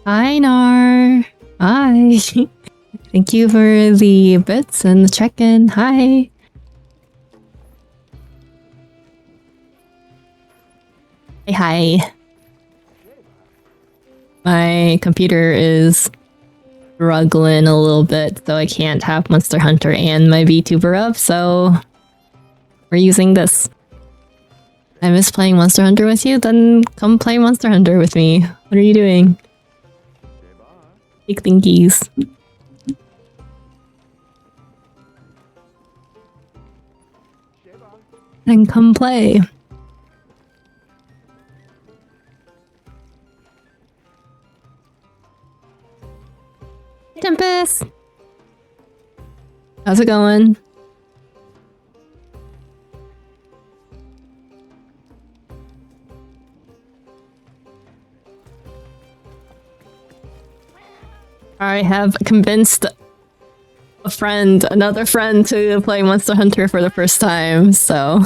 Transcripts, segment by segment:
Hi, Nar. Hi. Thank you for the bits and the check-in. Hi. Hey, hi. My computer is struggling a little bit, so I can't have Monster Hunter and my VTuber up, so we're using this. I miss playing Monster Hunter with you? Then come play Monster Hunter with me. What are you doing? Big thinkies. Then come play. Tempest! How's it going? I have convinced a friend, another friend, to play Monster Hunter for the first time, so...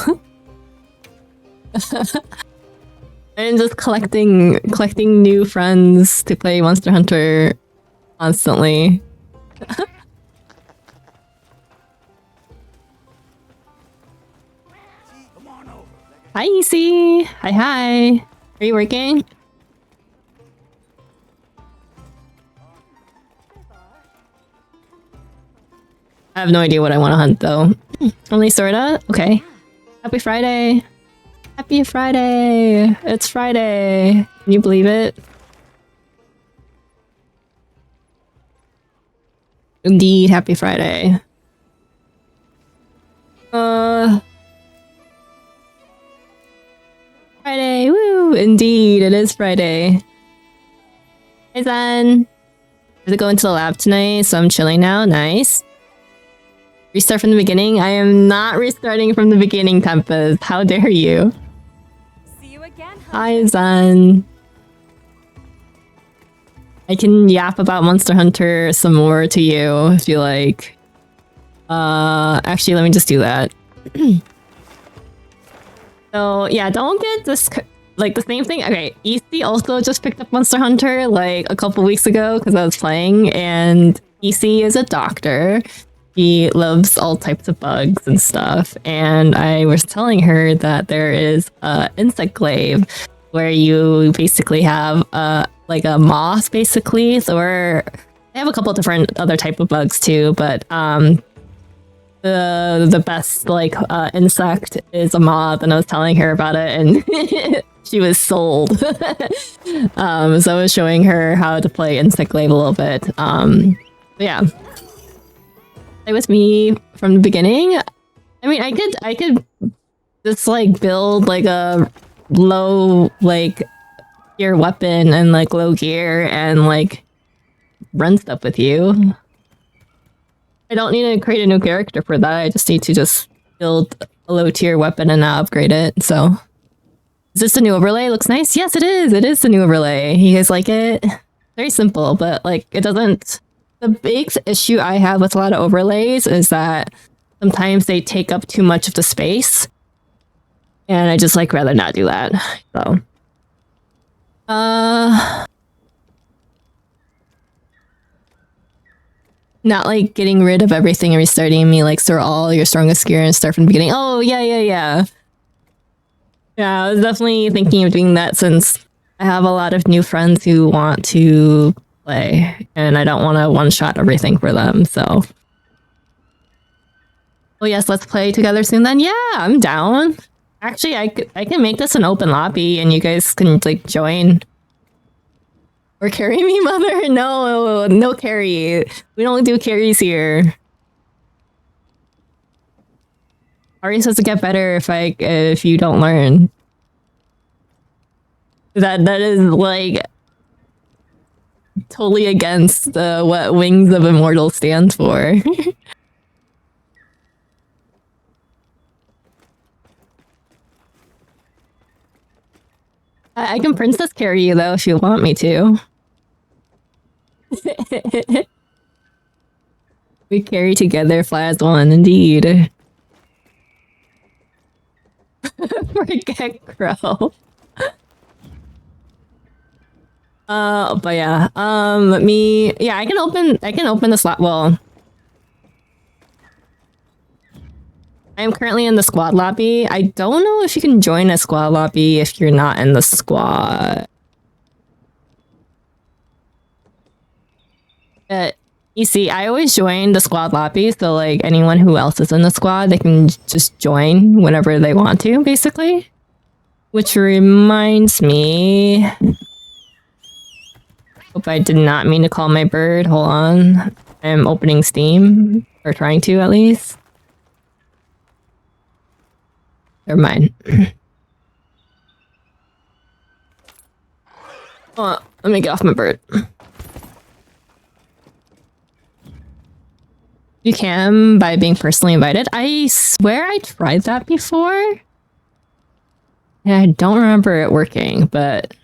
I'm just collecting new friends to play Monster Hunter constantly. Hi, Easy! Hi, hi! Are you working? I have no idea what I want to hunt, though. Only sorta? Okay. Happy Friday! Happy Friday! It's Friday! Can you believe it? Indeed, happy Friday. Friday! Woo! Indeed, it is Friday. Hey, Zen! I have to go into the lab tonight, so I'm chilling now. Nice. Restart from the beginning? I am not restarting from the beginning, Tempest. How dare you? See you again, Hi, Zen. I can yap about Monster Hunter some more to you if you like. Actually, let me just do that. So, yeah, don't get this... Like, the same thing. Okay, EC also just picked up Monster Hunter, like, a couple weeks ago because I was playing, and EC is a doctor. She loves all types of bugs and stuff, and I was telling her that there is a insect glaive where you basically have like a moth, basically. So they have a couple different other type of bugs too, but the best like insect is a moth, and I was telling her about it, and she was sold. So I was showing her how to play insect glaive a little bit. Yeah. Play with me from the beginning. I mean, I could just like build like a low like gear weapon and like low gear and like run stuff with you. I don't need to create a new character for that. I just need to just build a low tier weapon and not upgrade it. So, is this the new overlay? Looks nice. Yes, it is. It is the new overlay. You guys like it? Very simple, but like it doesn't. The big issue I have with a lot of overlays is that sometimes they take up too much of the space, and I just like rather not do that. So, not like getting rid of everything and restarting me, like store all your strongest gear and start from the beginning. Oh yeah. Yeah, I was definitely thinking of doing that since I have a lot of new friends who want to play, and I don't want to one-shot everything for them, so... Oh yes, let's play together soon then? Yeah, I'm down. Actually, I can make this an open lobby, and you guys can, like, join. Or carry me, mother? No carry. We don't do carries here. Ari says to get better if you don't learn. That is like totally against what Wings of Immortal stands for. I can princess carry you though if you want me to. We carry together, fly as one, indeed. Forget Crow. But yeah, let me. Yeah, I can open the slot. Well, I am currently in the squad lobby. I don't know if you can join a squad lobby if you're not in the squad. But you see, I always join the squad lobby, so like anyone who else is in the squad, they can just join whenever they want to, basically. Which reminds me. Hope I did not mean to call my bird. Hold on. I'm opening Steam, or trying to at least. Never mind. Oh, let me get off my bird. You can by being personally invited. I swear I tried that before. Yeah, I don't remember it working, but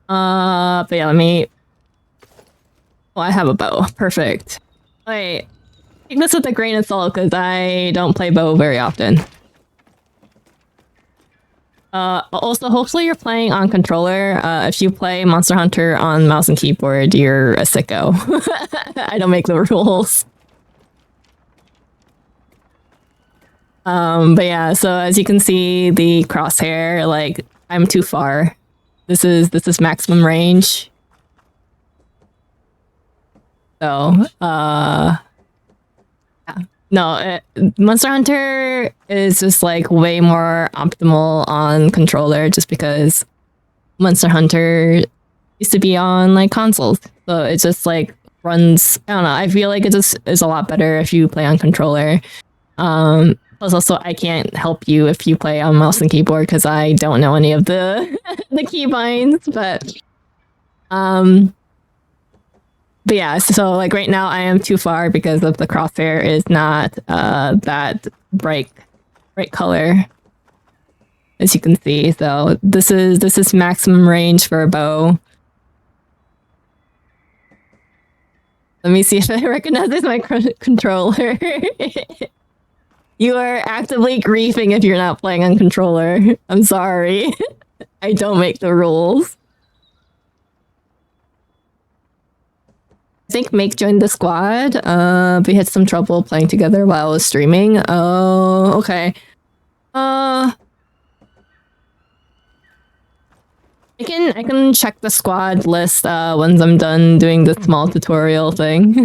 yeah, let me. Oh, I have a bow. Perfect. Wait, take this with a grain of salt because I don't play bow very often. Also, hopefully you're playing on controller. If you play Monster Hunter on mouse and keyboard, you're a sicko. I don't make the rules. But yeah, so as you can see, the crosshair, like, I'm too far. This is maximum range. So, yeah. No, Monster Hunter is just like way more optimal on controller just because Monster Hunter used to be on like consoles. So it just like runs, I don't know, I feel like it just is a lot better if you play on controller. Plus also I can't help you if you play on mouse and keyboard because I don't know any of the the keybinds, but yeah, so like right now I am too far because of the crosshair is not that bright color, as you can see. So this is maximum range for a bow. Let me see if it recognizes my controller. You are actively griefing if you're not playing on controller. I'm sorry. I don't make the rules. I think Make joined the squad. We had some trouble playing together while I was streaming. Oh, okay. I can check the squad list once I'm done doing the small tutorial thing.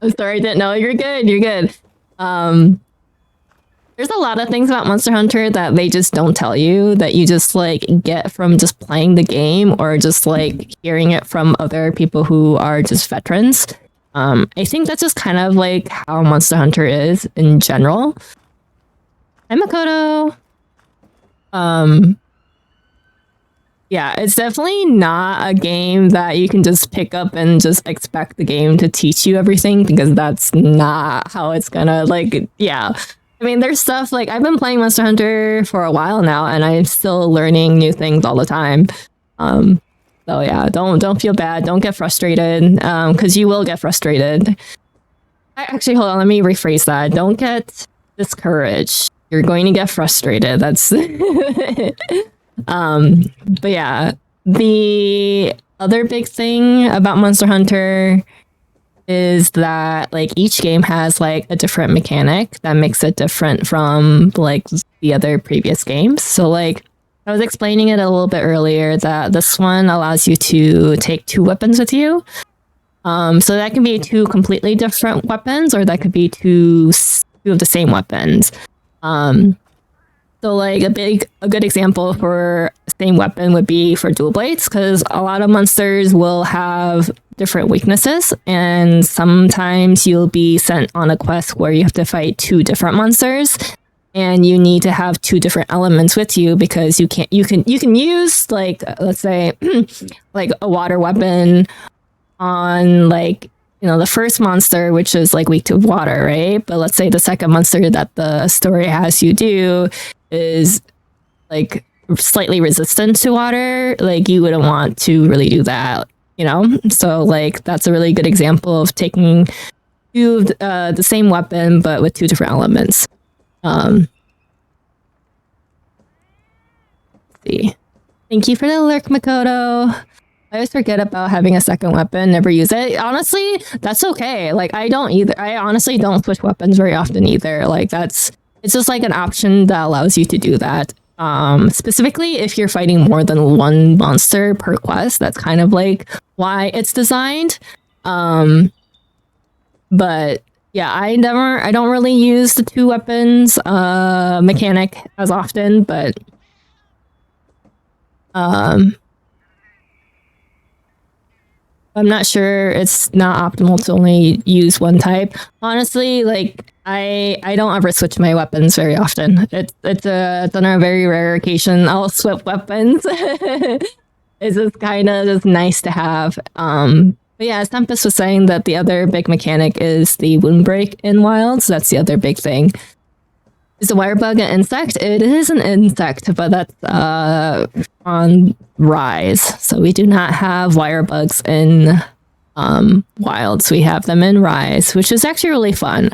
I'm sorry, I didn't know. You're good. You're good. There's a lot of things about Monster Hunter that they just don't tell you that you just like get from just playing the game or just like hearing it from other people who are just veterans. I think that's just kind of like how Monster Hunter is in general. Hi, Makoto. Yeah, it's definitely not a game that you can just pick up and just expect the game to teach you everything because that's not how it's gonna like, yeah. I mean, there's stuff like I've been playing Monster Hunter for a while now, and I'm still learning new things all the time. So yeah, don't feel bad. Don't get frustrated, because you will get frustrated. Actually, hold on. Let me rephrase that. Don't get discouraged. You're going to get frustrated. That's. But yeah, the other big thing about Monster Hunter is that like each game has like a different mechanic that makes it different from like the other previous games. So like I was explaining it a little bit earlier that this one allows you to take 2 weapons with you. So that can be 2 completely different weapons, or that could be two of the same weapons. So like a good example for same weapon would be for dual blades, because a lot of monsters will have different weaknesses, and sometimes you'll be sent on a quest where you have to fight 2 different monsters, and you need to have 2 different elements with you because you can use like, let's say like a water weapon on like, you know, the first monster, which is like weak to water, right? But let's say the second monster that the story has you do is like slightly resistant to water. Like you wouldn't want to really do that, you know? So like that's a really good example of taking 2 of the same weapon but with 2 different elements. Let's see. Thank you for the lurk, Makoto. I always forget about having a second weapon, never use it. Honestly, that's okay. Like, I don't either. I honestly don't switch weapons very often either. Like, it's just like an option that allows you to do that. Specifically, if you're fighting more than one monster per quest, that's kind of like why it's designed. But yeah, I don't really use the two weapons mechanic as often, but I'm not sure it's not optimal to only use one type. Honestly, like I don't ever switch my weapons very often. It's on a very rare occasion I'll swap weapons. It's just kind of just nice to have. But yeah, as Tempest was saying, that the other big mechanic is the wound break in Wilds. That's the other big thing. Is a wire bug an insect? It is an insect, but that's on Rise. So we do not have wire bugs in Wilds. We have them in Rise, which is actually really fun.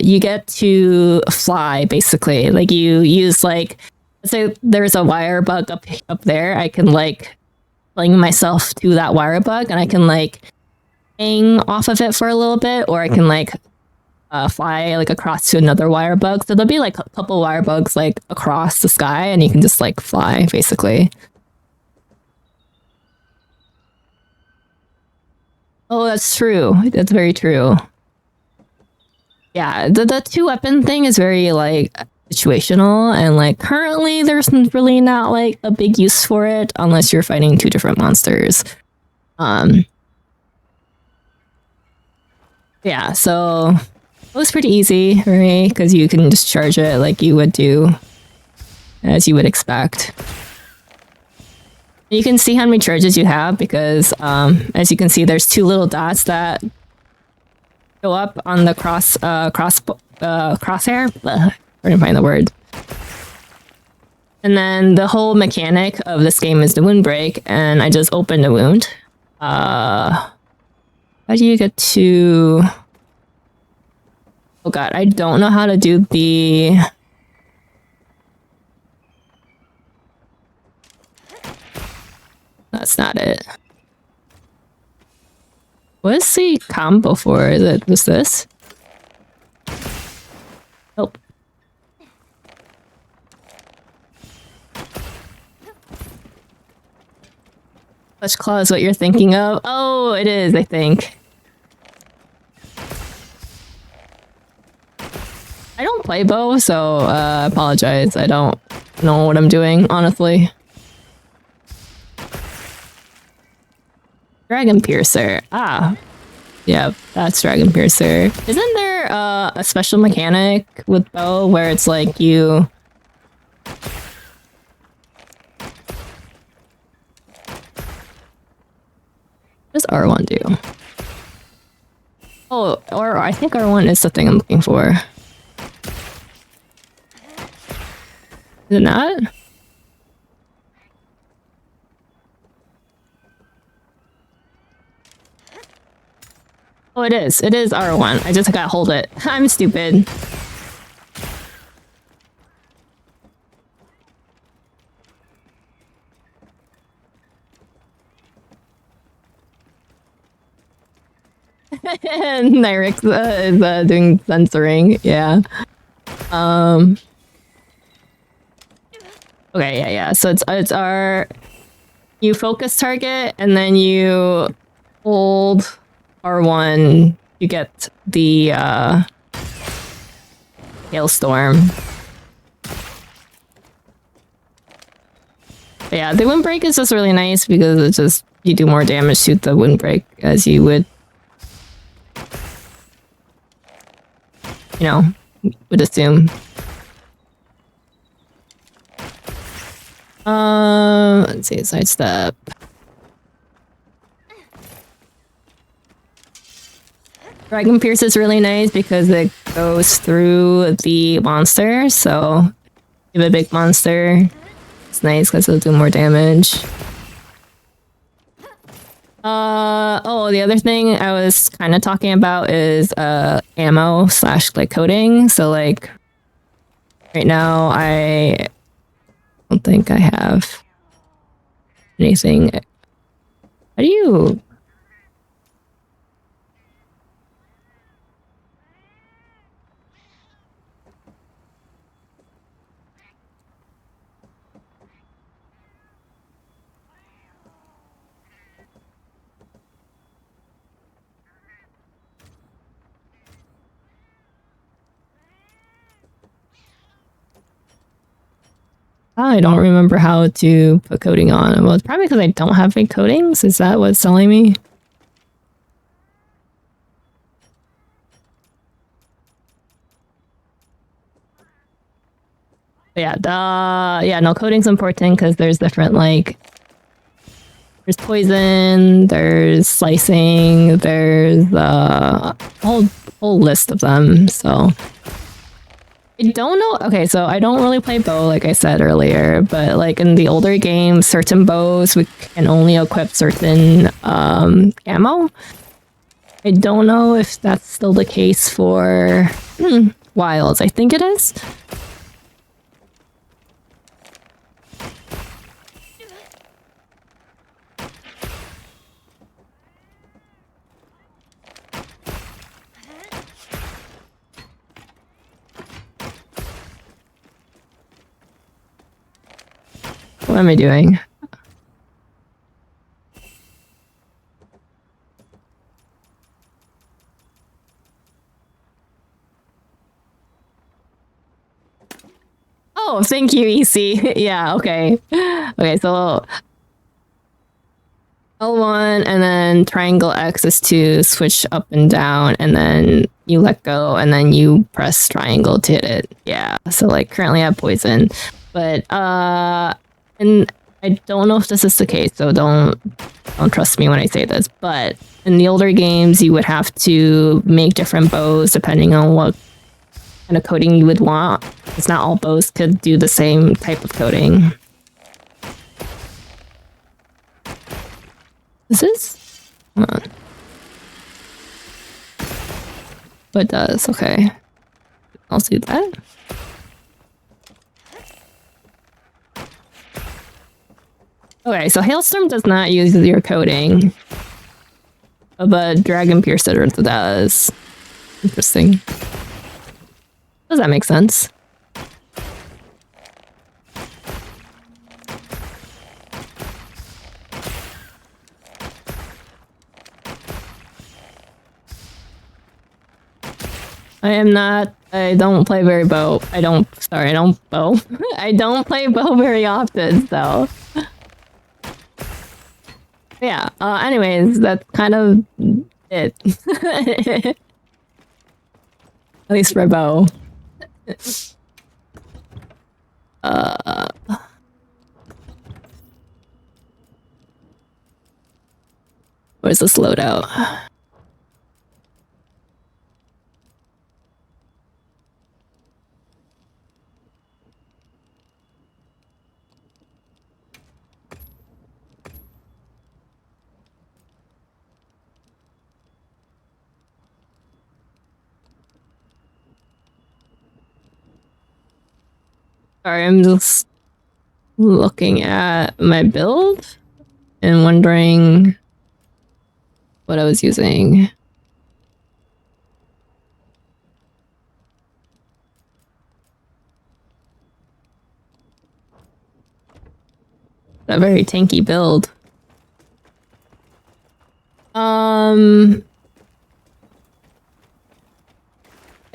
You get to fly, basically. Like, you use, like, let's say there's a wire bug up there. I can, like, fling myself to that wire bug, and I can, like, hang off of it for a little bit, or I can, like, fly like across to another wire bug. So there'll be like a couple wire bugs like across the sky, and you can just like fly basically. Oh, that's true. That's very true. Yeah, the two weapon thing is very like situational, and like currently there's really not like a big use for it unless you're fighting two different monsters. Yeah, so it was pretty easy for me because you can just charge it like you would do, as you would expect. You can see how many charges you have because, as you can see, there's two little dots that go up on the crosshair. Trying to find the word. And then the whole mechanic of this game is the wound break, and I just opened a wound. How do you get to... Oh god, I don't know how to do the... That's not it. What is the combo for? Is it just this? Nope. Clutch Claw is what you're thinking of? Oh, it is, I think. I don't play bow, so I apologize. I don't know what I'm doing, honestly. Dragon Piercer. Ah. Yeah, that's Dragon Piercer. Isn't there a special mechanic with bow where it's like you... What does R1 do? Oh, or I think R1 is the thing I'm looking for. Is it not? Oh, it is. It is R1. I just gotta hold it. I'm stupid. Nyrix is doing censoring. Yeah. Okay, yeah. So it's our... You focus target, and then you hold R1 to get the hailstorm. But yeah, the windbreak is just really nice because it's just you do more damage to the windbreak as you would, you know, would assume. Let's see, sidestep. Dragon Pierce is really nice because it goes through the monster, so if you have a big monster, it's nice because it'll do more damage. Oh, the other thing I was kind of talking about is ammo / like coding. So like right now I don't think I have. anything. How do you... I don't remember how to put coating on. Well, it's probably because I don't have big coatings. Is that what's telling me? But yeah, no, coating's important because there's different, like, there's poison, there's slicing, there's a whole list of them. So I don't know. Okay, so I don't really play bow, like I said earlier, but like in the older games, certain bows we can only equip certain ammo. I don't know if that's still the case for wilds. I think it is. What am I doing? Oh, thank you, EC. Yeah, okay. Okay, so L1 and then triangle X is to switch up and down, and then you let go and then you press triangle to hit it. Yeah, so like currently I have poison. But and I don't know if this is the case, so don't trust me when I say this, but in the older games you would have to make different bows depending on what kind of coating you would want. It's not all bows could do the same type of coating. This is? Hold on. But it does, okay. I'll do that. Okay, so Hailstorm does not use your coating, but Dragon Piercer does. Interesting. Does that make sense? I don't play very bow. I don't bow. I don't play bow very often, so. Yeah, anyways, that's kind of it. At least for bow. Where's this loadout? Sorry, I'm just looking at my build and wondering what I was using. A very tanky build.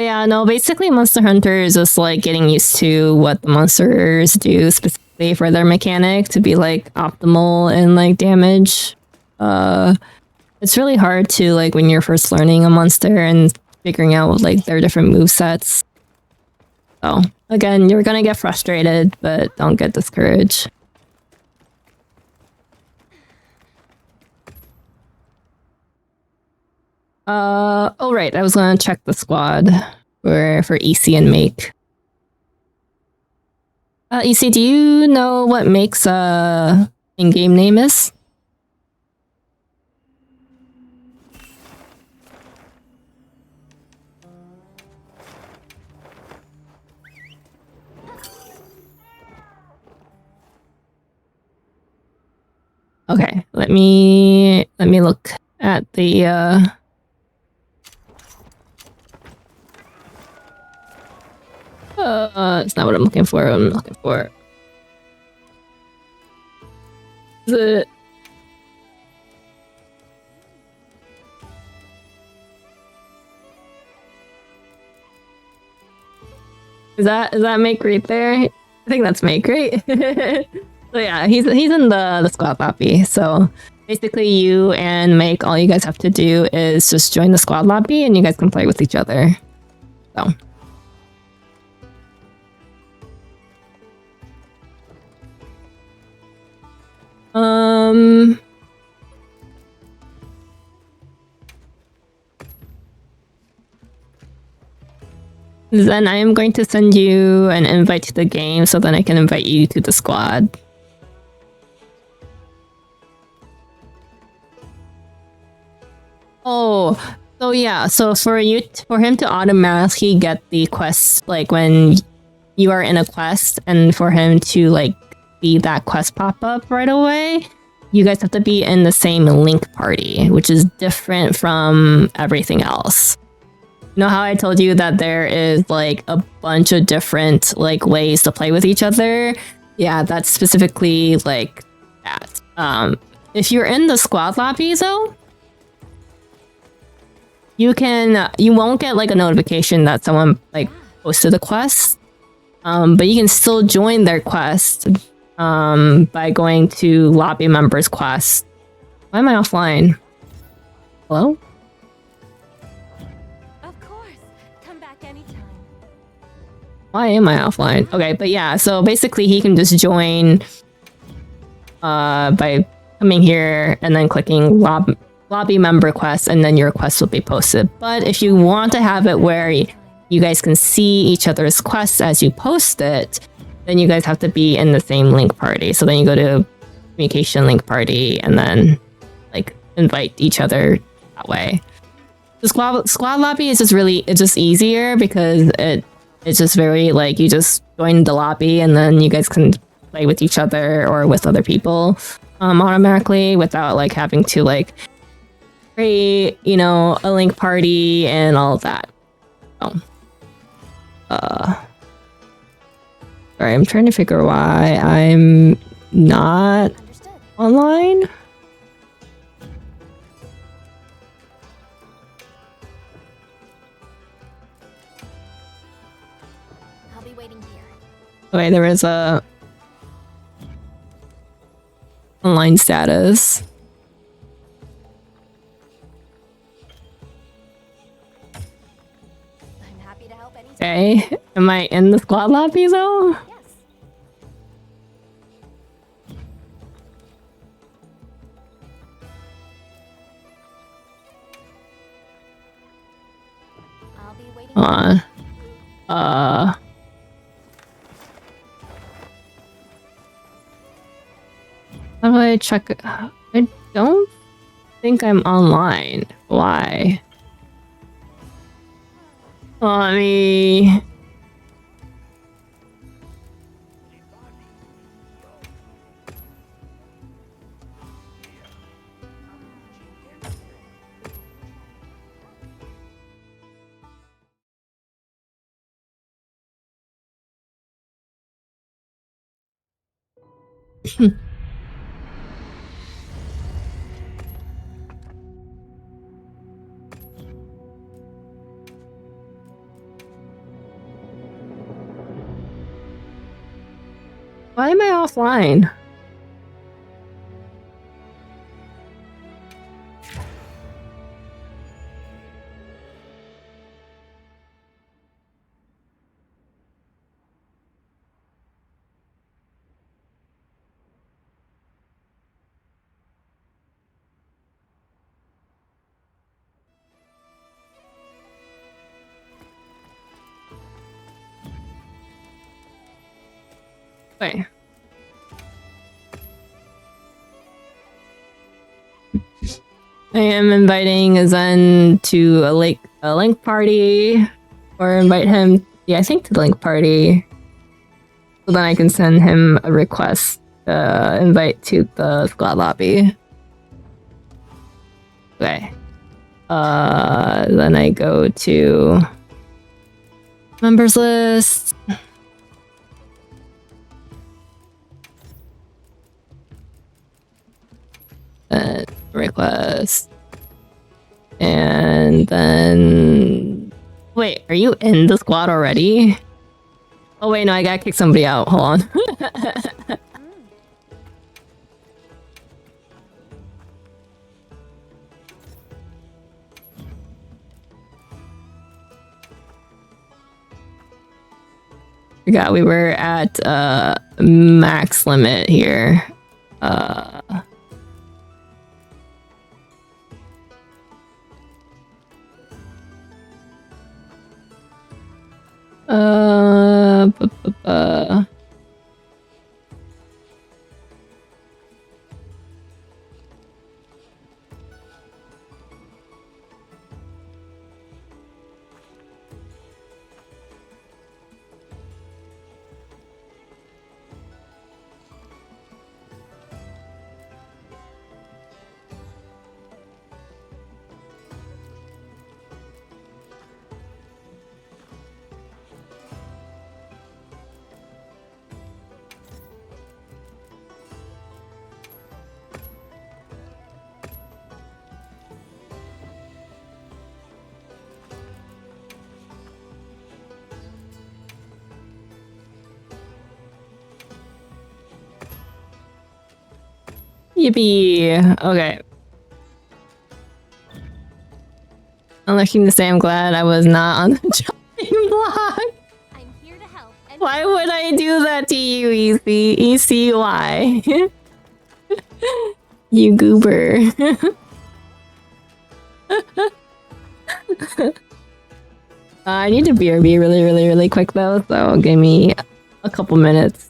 Yeah, no, basically Monster Hunter is just like getting used to what the monsters do specifically for their mechanic to be like optimal and like damage. It's really hard to like when you're first learning a monster and figuring out like their different move sets. So again, you're gonna get frustrated, but don't get discouraged. Oh right, I was gonna check the squad for EC and Make. EC, do you know what Make's in-game name is? Okay, let me look at the it's not what I'm looking for. What I'm looking for. Is it? Is that Make right there? I think that's Make, right? So yeah, he's in the squad lobby. So basically, you and Make, all you guys have to do is just join the squad lobby, and you guys can play with each other. So. Then I am going to send you an invite to the game so then I can invite you to the squad. Oh, so yeah, so for him to automatically get the quest, like when you are in a quest, and for him to like see that quest pop up right away, you guys have to be in the same link party, which is different from everything else. You know how I told you that there is like a bunch of different like ways to play with each other? Yeah, that's specifically like that. If you're in the squad lobby though, you won't get like a notification that someone like posted a quest. But you can still join their quest by going to lobby members quest. Why am I offline? Hello? Why am I offline? Okay, but yeah, so basically he can just join by coming here and then clicking lobby member quest, and then your quest will be posted. But if you want to have it where you guys can see each other's quests as you post it, then you guys have to be in the same link party. So then you go to communication link party and then like invite each other that way. The squad lobby is it's just easier because it's just very like you just join the lobby and then you guys can play with each other or with other people automatically without like having to like create, you know, a link party and all of that. Oh. Sorry, I'm trying to figure why I'm not online. Okay, there is a online status. I'm happy to help anytime. Okay, am I in the squad lobby though? Yes. I'll be waiting. Hold on. How do I check it? I don't think I'm online. Why? Let me... Why am I offline? Wait. I am inviting Zen to a link party, or invite him, yeah, I think to the link party, so then I can send him a request invite to the squad lobby. Okay. Then I go to members list. Request. And then... Wait, are you in the squad already? Oh wait, no, I gotta kick somebody out. Hold on. Forgot we were at max limit here. Yippee! Okay. Unlocking to say I'm glad I was not on the chopping block. I'm here to help. Why would I do that to you, Easy? Easy, why? You goober. I need to BRB really quick though, so give me a couple minutes.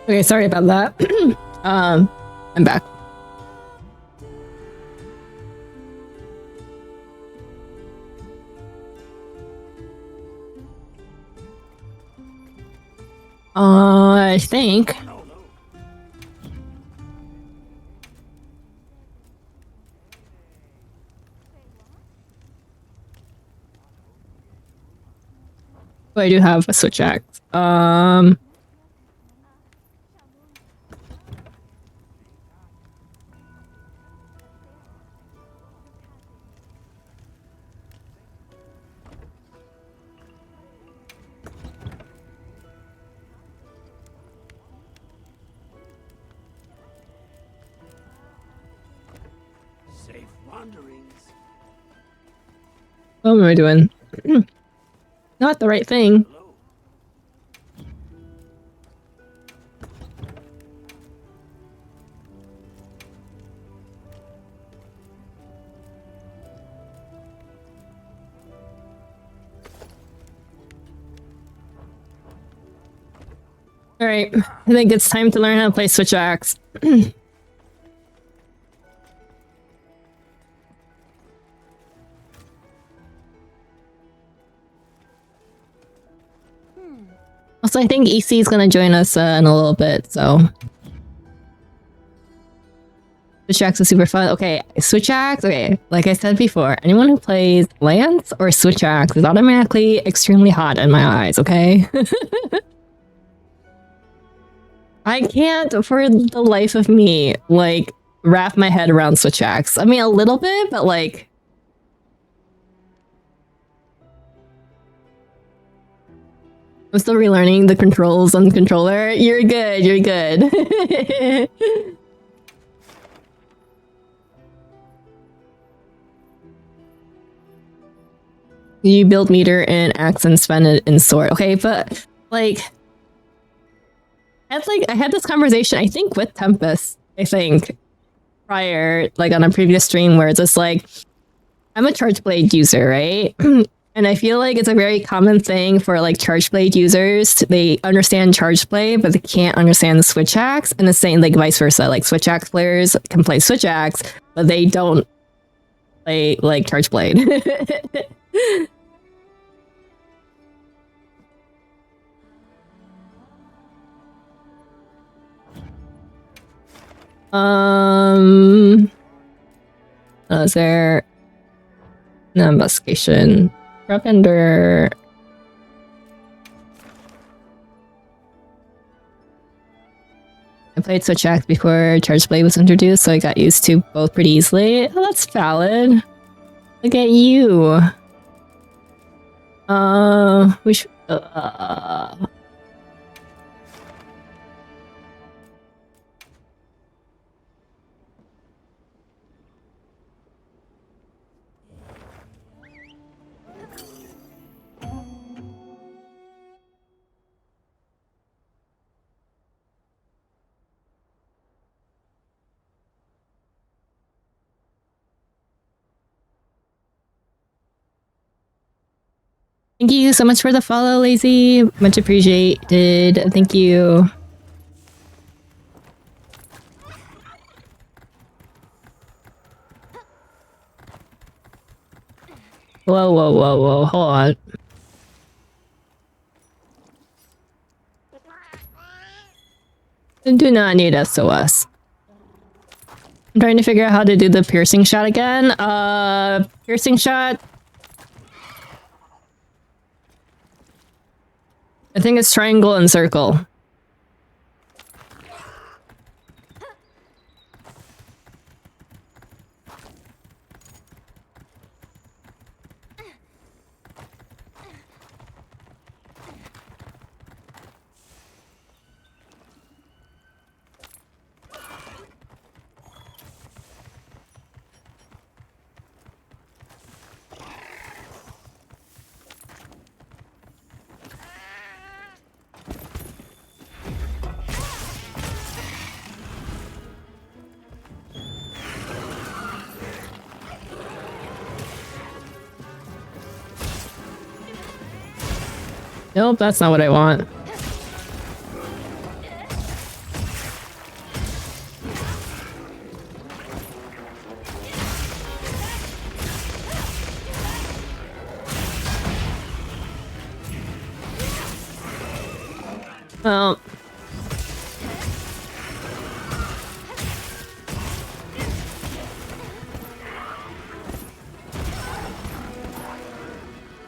Okay, sorry about that. I'm back. I think. Oh, I do have a switch axe. Safe wanderings. What am I doing? Not the right thing. Hello. Alright, I think it's time to learn how to play switch axe. Also, I think EC is gonna join us in a little bit, so. Switch axe is super fun. Okay, switch axe. Okay, like I said before, anyone who plays lance or switch axe is automatically extremely hot in my eyes, okay? I can't, for the life of me, like, wrap my head around switch axe. I mean, a little bit, but like. I'm still relearning the controls on the controller. You're good, you're good. You build meter in axe and spend it in sword. Okay, but like I had this conversation, I think, with Tempest, I think, prior, like on a previous stream where it's just like, I'm a charge blade user, right? And I feel like it's a very common thing for like charge blade users. They understand charge blade, but they can't understand the switch axe. And the same, like vice versa. Like switch axe players can play switch axe, but they don't play like charge blade. Is there no investigation? Carpenter. I played switch axe before charge blade was introduced, so I got used to both pretty easily. Oh, that's valid. Look at you. We should. Thank you so much for the follow, Lazy. Much appreciated. Thank you. Whoa, whoa, whoa, whoa. Hold on. I do not need SOS. I'm trying to figure out how to do the piercing shot again. Piercing shot. I think it's triangle and circle. Nope, that's not what I want. Well.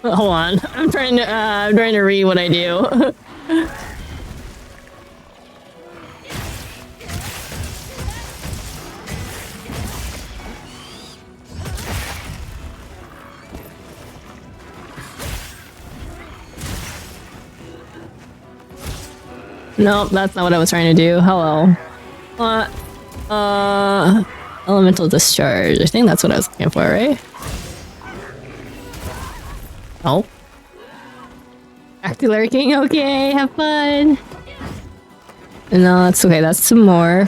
Hold on. I'm trying to read what I do. Nope, that's not what I was trying to do. Hello. What? Elemental discharge. I think that's what I was looking for, right? Oh. Back to lurking. Okay, have fun. No, that's okay. That's some more.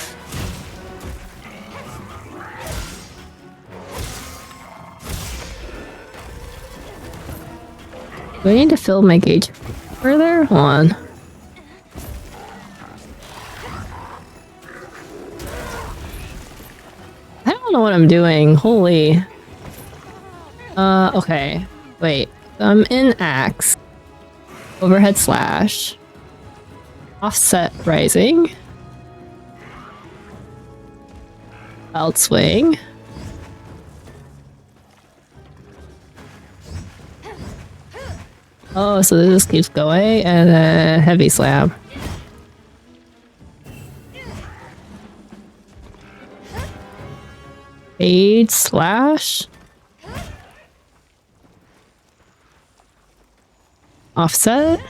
Do I need to fill my gauge further? Hold on. I don't know what I'm doing. Holy. Okay. Wait. I'm in axe. Overhead slash. Offset rising. Belt swing. Oh, so this just keeps going, and then heavy slam. Fade slash. Offset.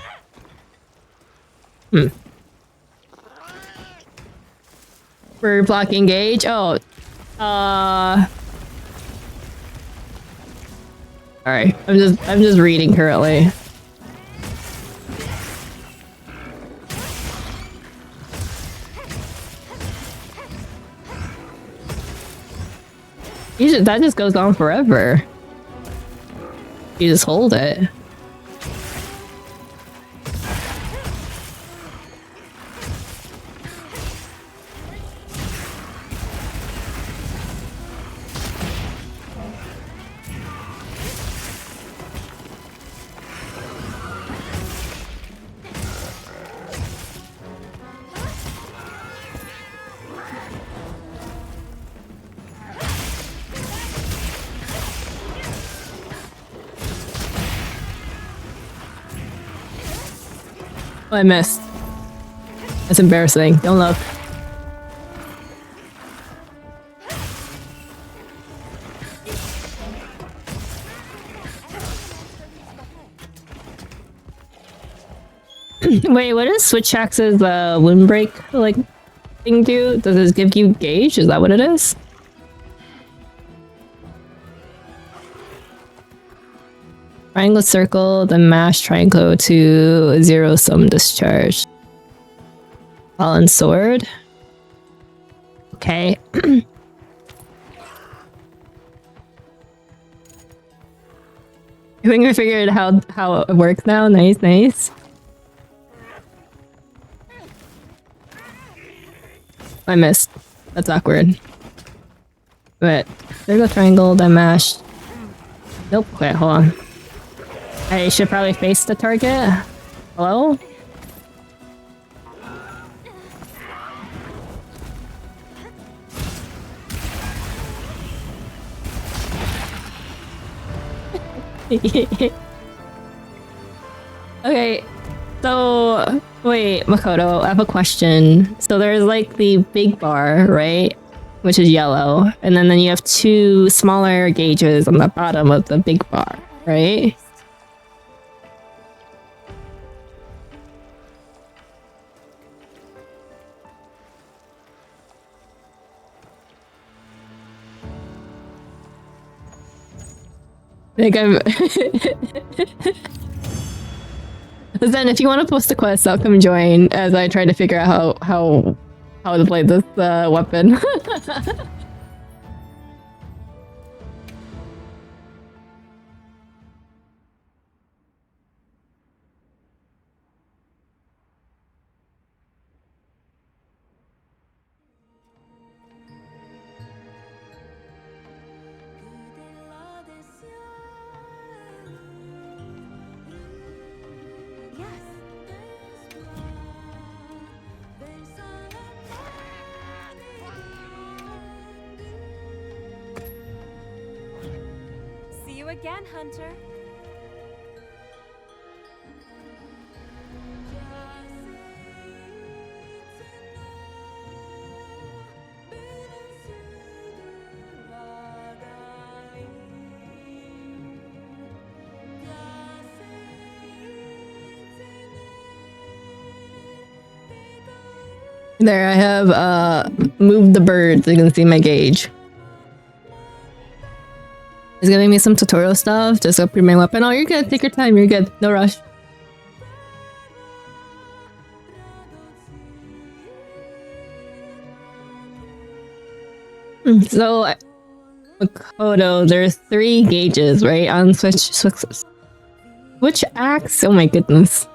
For blocking gauge. Oh. Alright. I'm just reading currently. That just goes on forever. You just hold it. Oh, I missed. That's embarrassing. Don't look. Wait, what does Switch Axe's limb break like thing do? Does it give you gauge? Is that what it is? Triangle circle, then mash triangle to zero sum discharge. Fallen sword. Okay. I think I figured how it works now. Nice, nice. I missed. That's awkward. But there go triangle, then mash. Nope. Wait, hold on. I should probably face the target. Hello? Okay, so wait, Makoto, I have a question. So there's like the big bar, right? Which is yellow, and then you have two smaller gauges on the bottom of the big bar, right? Like I'm Then if you want to post a quest, I'll come join as I try to figure out how to play this weapon. again, Hunter. There, I have moved the bird so you can see my gauge. It's giving me some tutorial stuff. Just upgrade my weapon. Oh, you're good. Take your time. You're good. No rush. So, Makoto, there's 3 gauges, right? On which axe? Oh my goodness.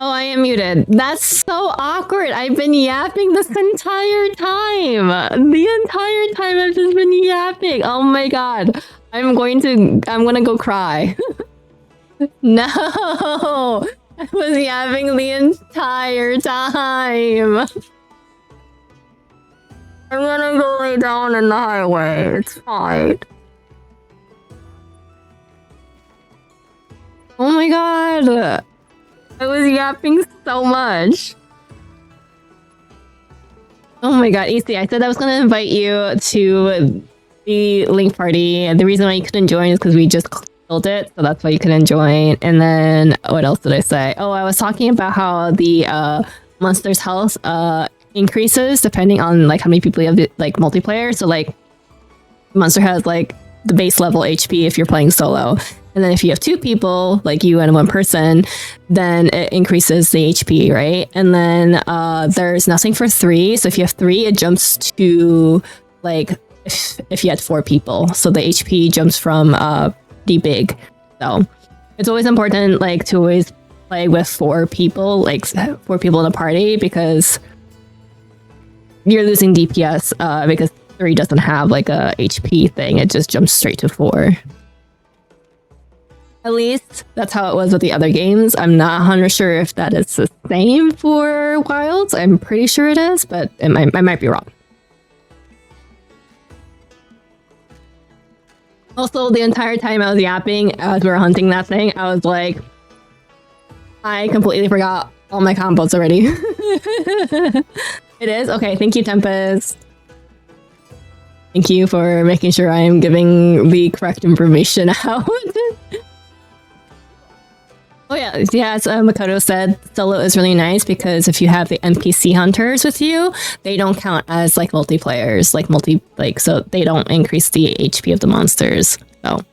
Oh, I am muted. That's so awkward. I've been yapping this entire time. The entire time I've just been yapping. Oh my god. I'm gonna go cry. No! I was yapping the entire time. I'm gonna go lay down in the highway. It's fine. Oh my god. I was yapping so much. Oh my god, EC, I said I was gonna invite you to the link party, and the reason why you couldn't join is because we just killed it, so that's why you couldn't join. And then what else did I say? Oh, I was talking about how the monster's health increases depending on like how many people you have like multiplayer. So like monster has like the base level HP if you're playing solo. And then if you have two people, like you and one person, then it increases the HP, right? And then there's nothing for 3. So if you have 3, it jumps to like if you had 4 people. So the HP jumps from pretty big. So it's always important like to always play with 4 people, like 4 people in a party, because you're losing DPS because 3 doesn't have like a HP thing. It just jumps straight to 4. At least that's how it was with the other games. I'm not 100% sure if that is the same for Wilds. I'm pretty sure it is, but I might be wrong. Also, the entire time I was yapping as we were hunting that thing, I was like, I completely forgot all my combos already. It is? Okay, thank you, Tempest. Thank you for making sure I am giving the correct information out. Oh yeah, as Makoto said, solo is really nice because if you have the NPC hunters with you, they don't count as like multiplayers, so they don't increase the HP of the monsters. So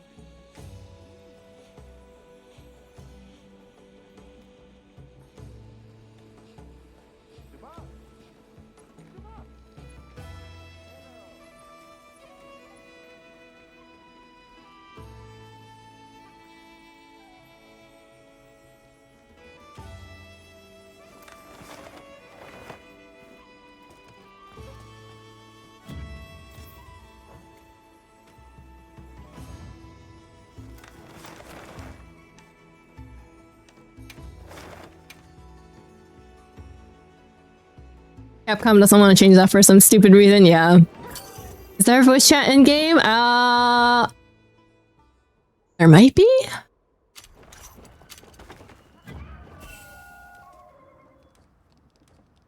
Capcom doesn't want to change that for some stupid reason, yeah. Is there a voice chat in game? There might be?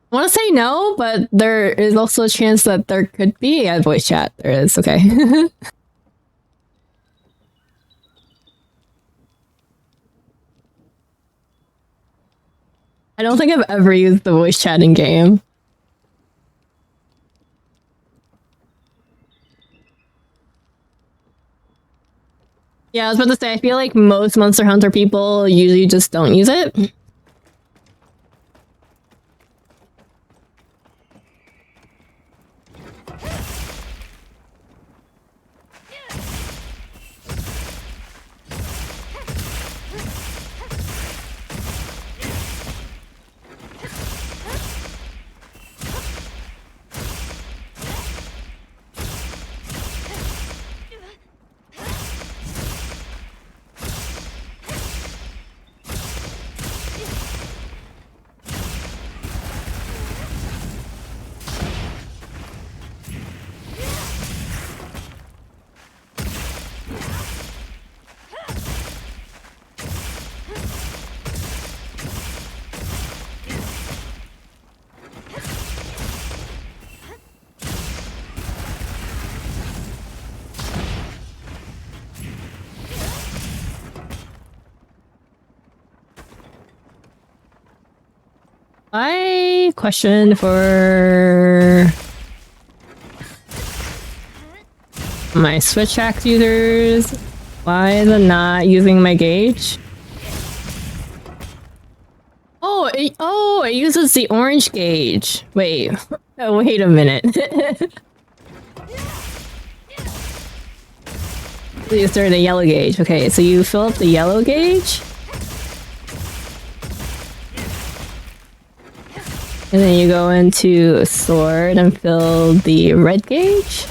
I want to say no, but there is also a chance that there could be a voice chat. There is, okay. I don't think I've ever used the voice chat in game. Yeah, I was about to say, I feel like most Monster Hunter people usually just don't use it. My question for my Switch Axe users, why is it not using my gauge? It uses the orange gauge. Wait, oh, wait a minute. These are the yellow gauge. Okay, so you fill up the yellow gauge. And then you go into sword and fill the red gauge.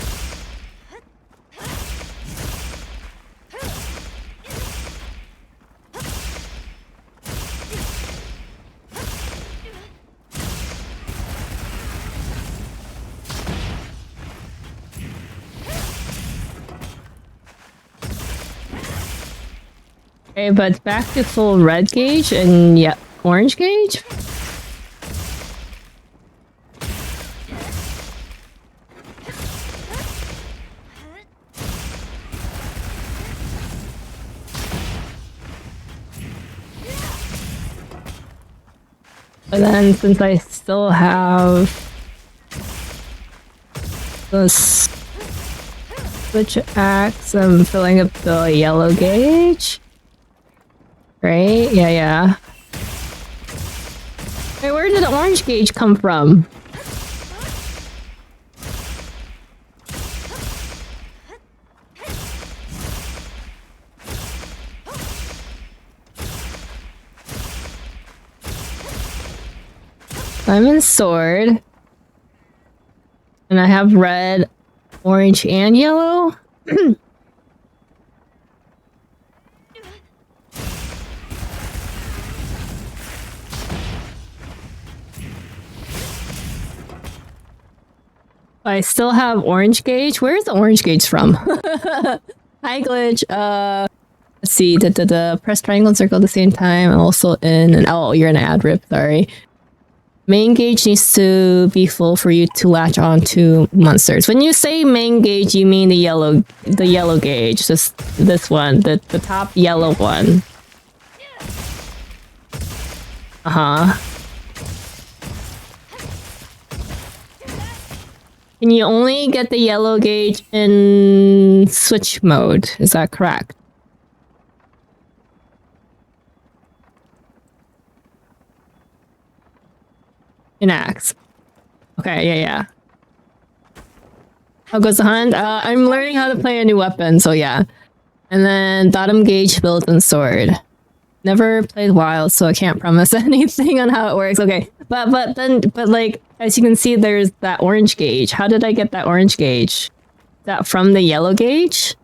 Okay, but back to full red gauge and yeah, orange gauge. But then since I still have the switch axe, I'm filling up the yellow gauge. Right? Yeah, yeah. Wait, where did the orange gauge come from? I'm in sword. And I have red, orange, and yellow. I still have orange gauge. Where's the orange gauge from? Hi, glitch. Let's see. Press triangle and circle at the same time. Also in an oh, you're in an ad rip. Sorry. Main gauge needs to be full for you to latch on to monsters. When you say main gauge, you mean the yellow gauge. This one, the top yellow one. Can you only get the yellow gauge in switch mode? Is that correct? In axe. Okay, yeah. How goes the hunt? I'm learning how to play a new weapon, so yeah. And then bottom gauge built in sword. Never played wild, so I can't promise anything on how it works. Okay, but like as you can see, there's that orange gauge. How did I get that orange gauge? Is that from the yellow gauge?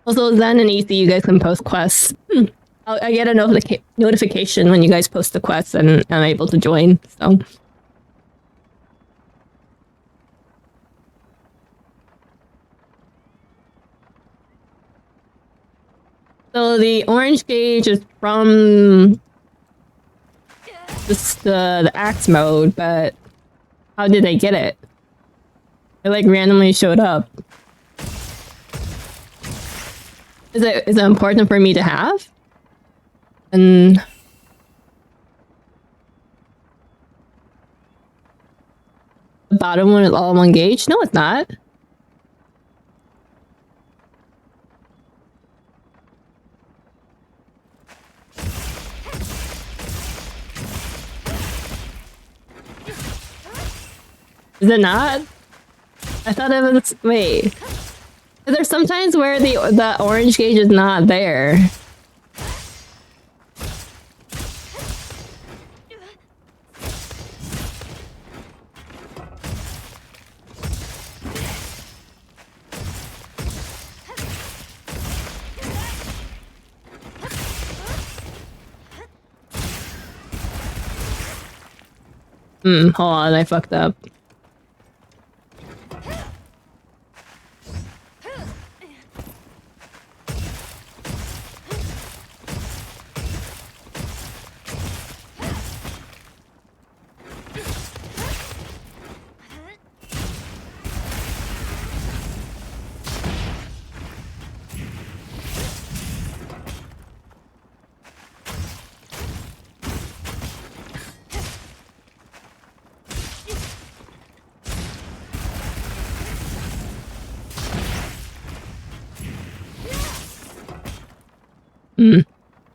Also, Zen and Ethy, you guys can post quests. I get a notification when you guys post the quests, and I'm able to join. So the orange gauge is from the axe mode, but how did I get it? It like randomly showed up. Is it important for me to have? And the bottom one is all one gauge? No, it's not. Is it not? I thought it was. Wait. There's sometimes where the orange gauge is not there. Hold on, I fucked up.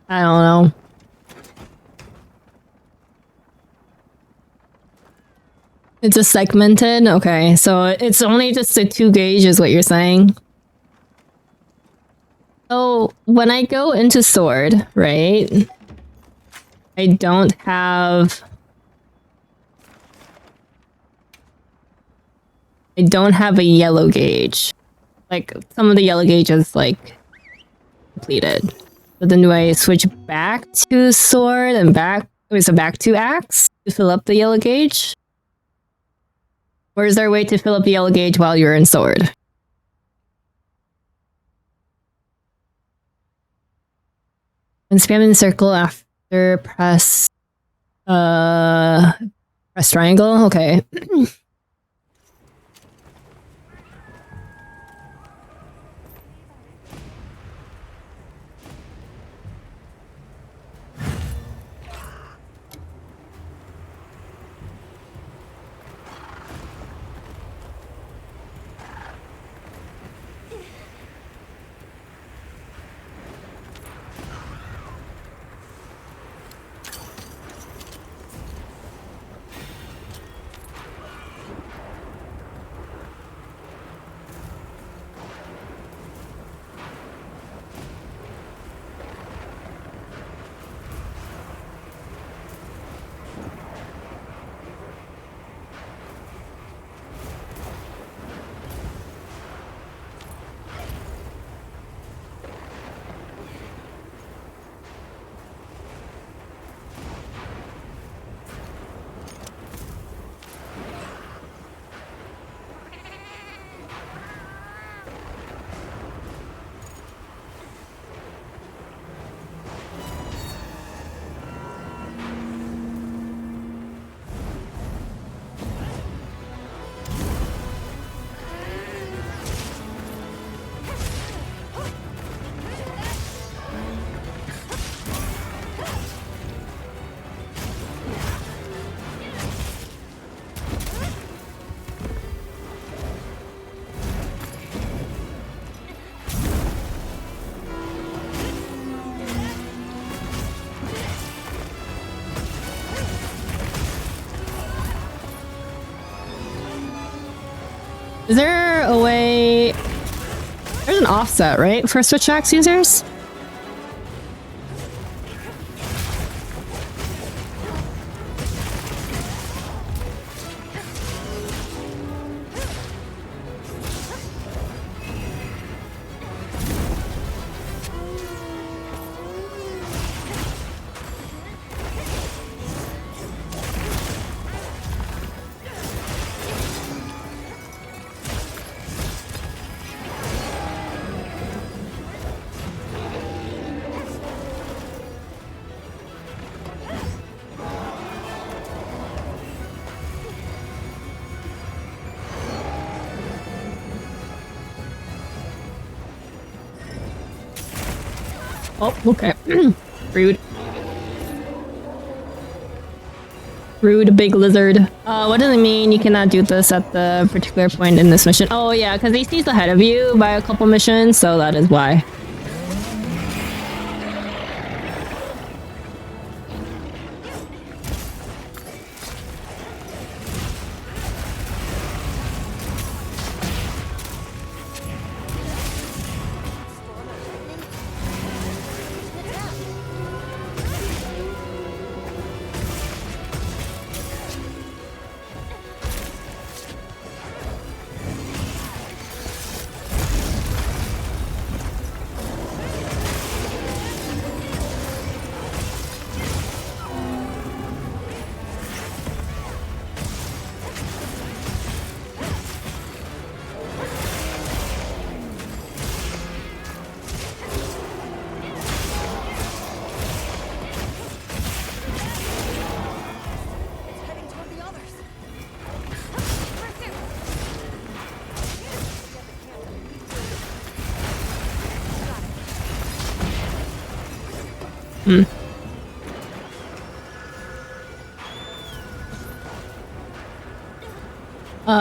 I don't know. It's a segmented? Okay, so it's only just a 2 gauge is what you're saying? So when I go into sword, right? I don't have a yellow gauge. Like some of the yellow gauges like completed. So then do I switch back to sword and back to axe to fill up the yellow gauge? Or is there a way to fill up the yellow gauge while you're in sword? And spam in the circle after press triangle? Okay. Is there a way... There's an offset, right? For Switch Axe users? Oh, okay. Rude. Rude big lizard. What does it mean you cannot do this at the particular point in this mission? Oh yeah, because he sees ahead of you by a couple missions, so that is why.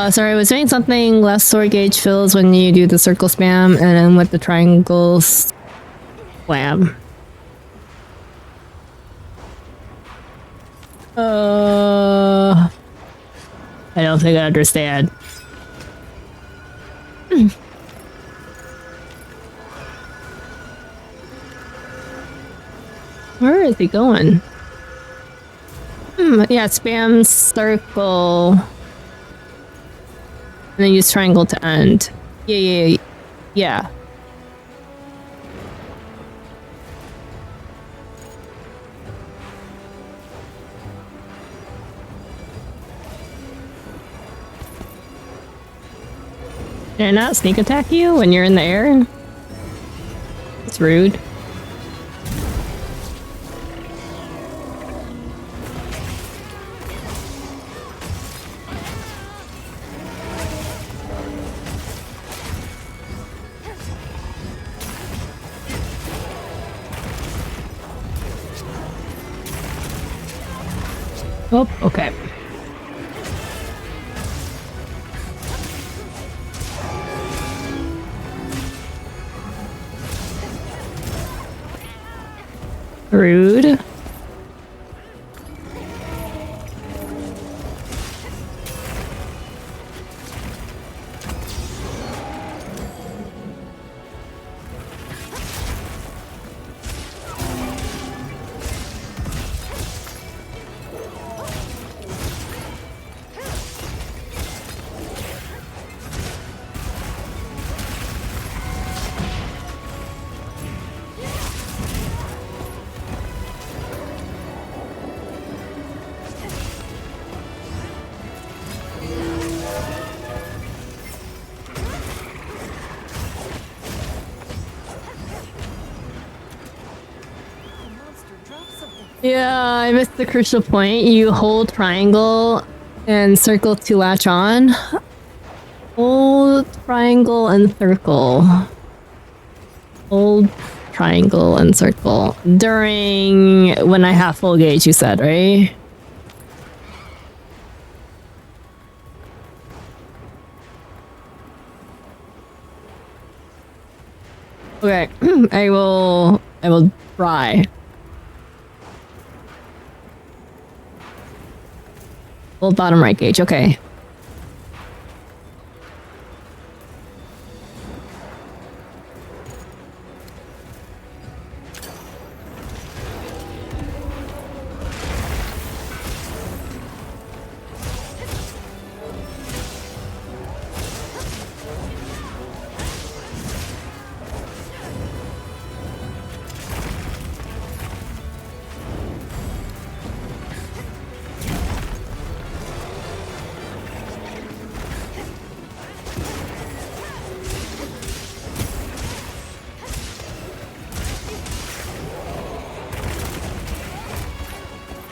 Sorry, I was doing something less sword gauge fills when you do the circle spam, and then with the triangles spam. I don't think I understand. Where is he going? Yeah, spam circle. And then use triangle to end. Yeah. Did I not sneak attack you when you're in the air? It's rude. Oh, okay. Rude. Yeah, I missed the crucial point. You hold triangle and circle to latch on. Hold triangle and circle. Hold triangle and circle. During when I have full gauge, you said, right? Okay, I will try. Hold bottom right gauge, okay.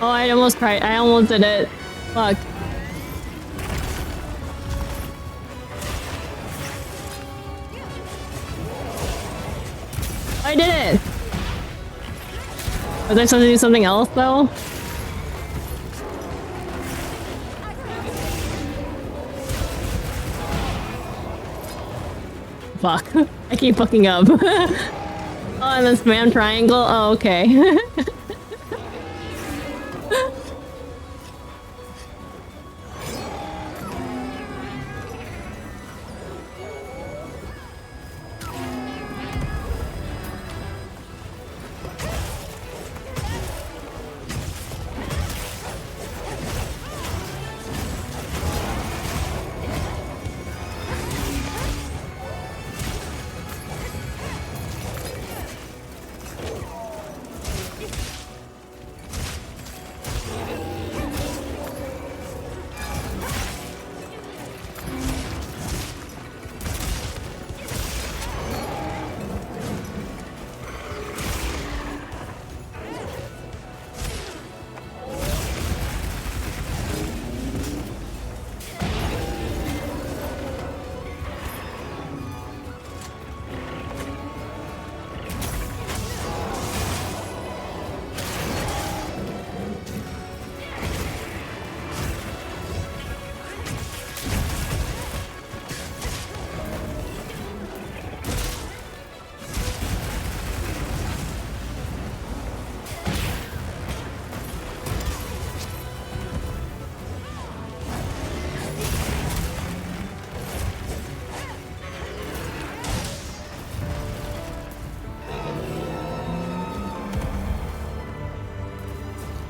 Oh, I almost tried. I almost did it. Fuck. I did it! Was I supposed to do something else, though? Fuck. I keep fucking up. Oh, and then spam triangle? Oh, okay.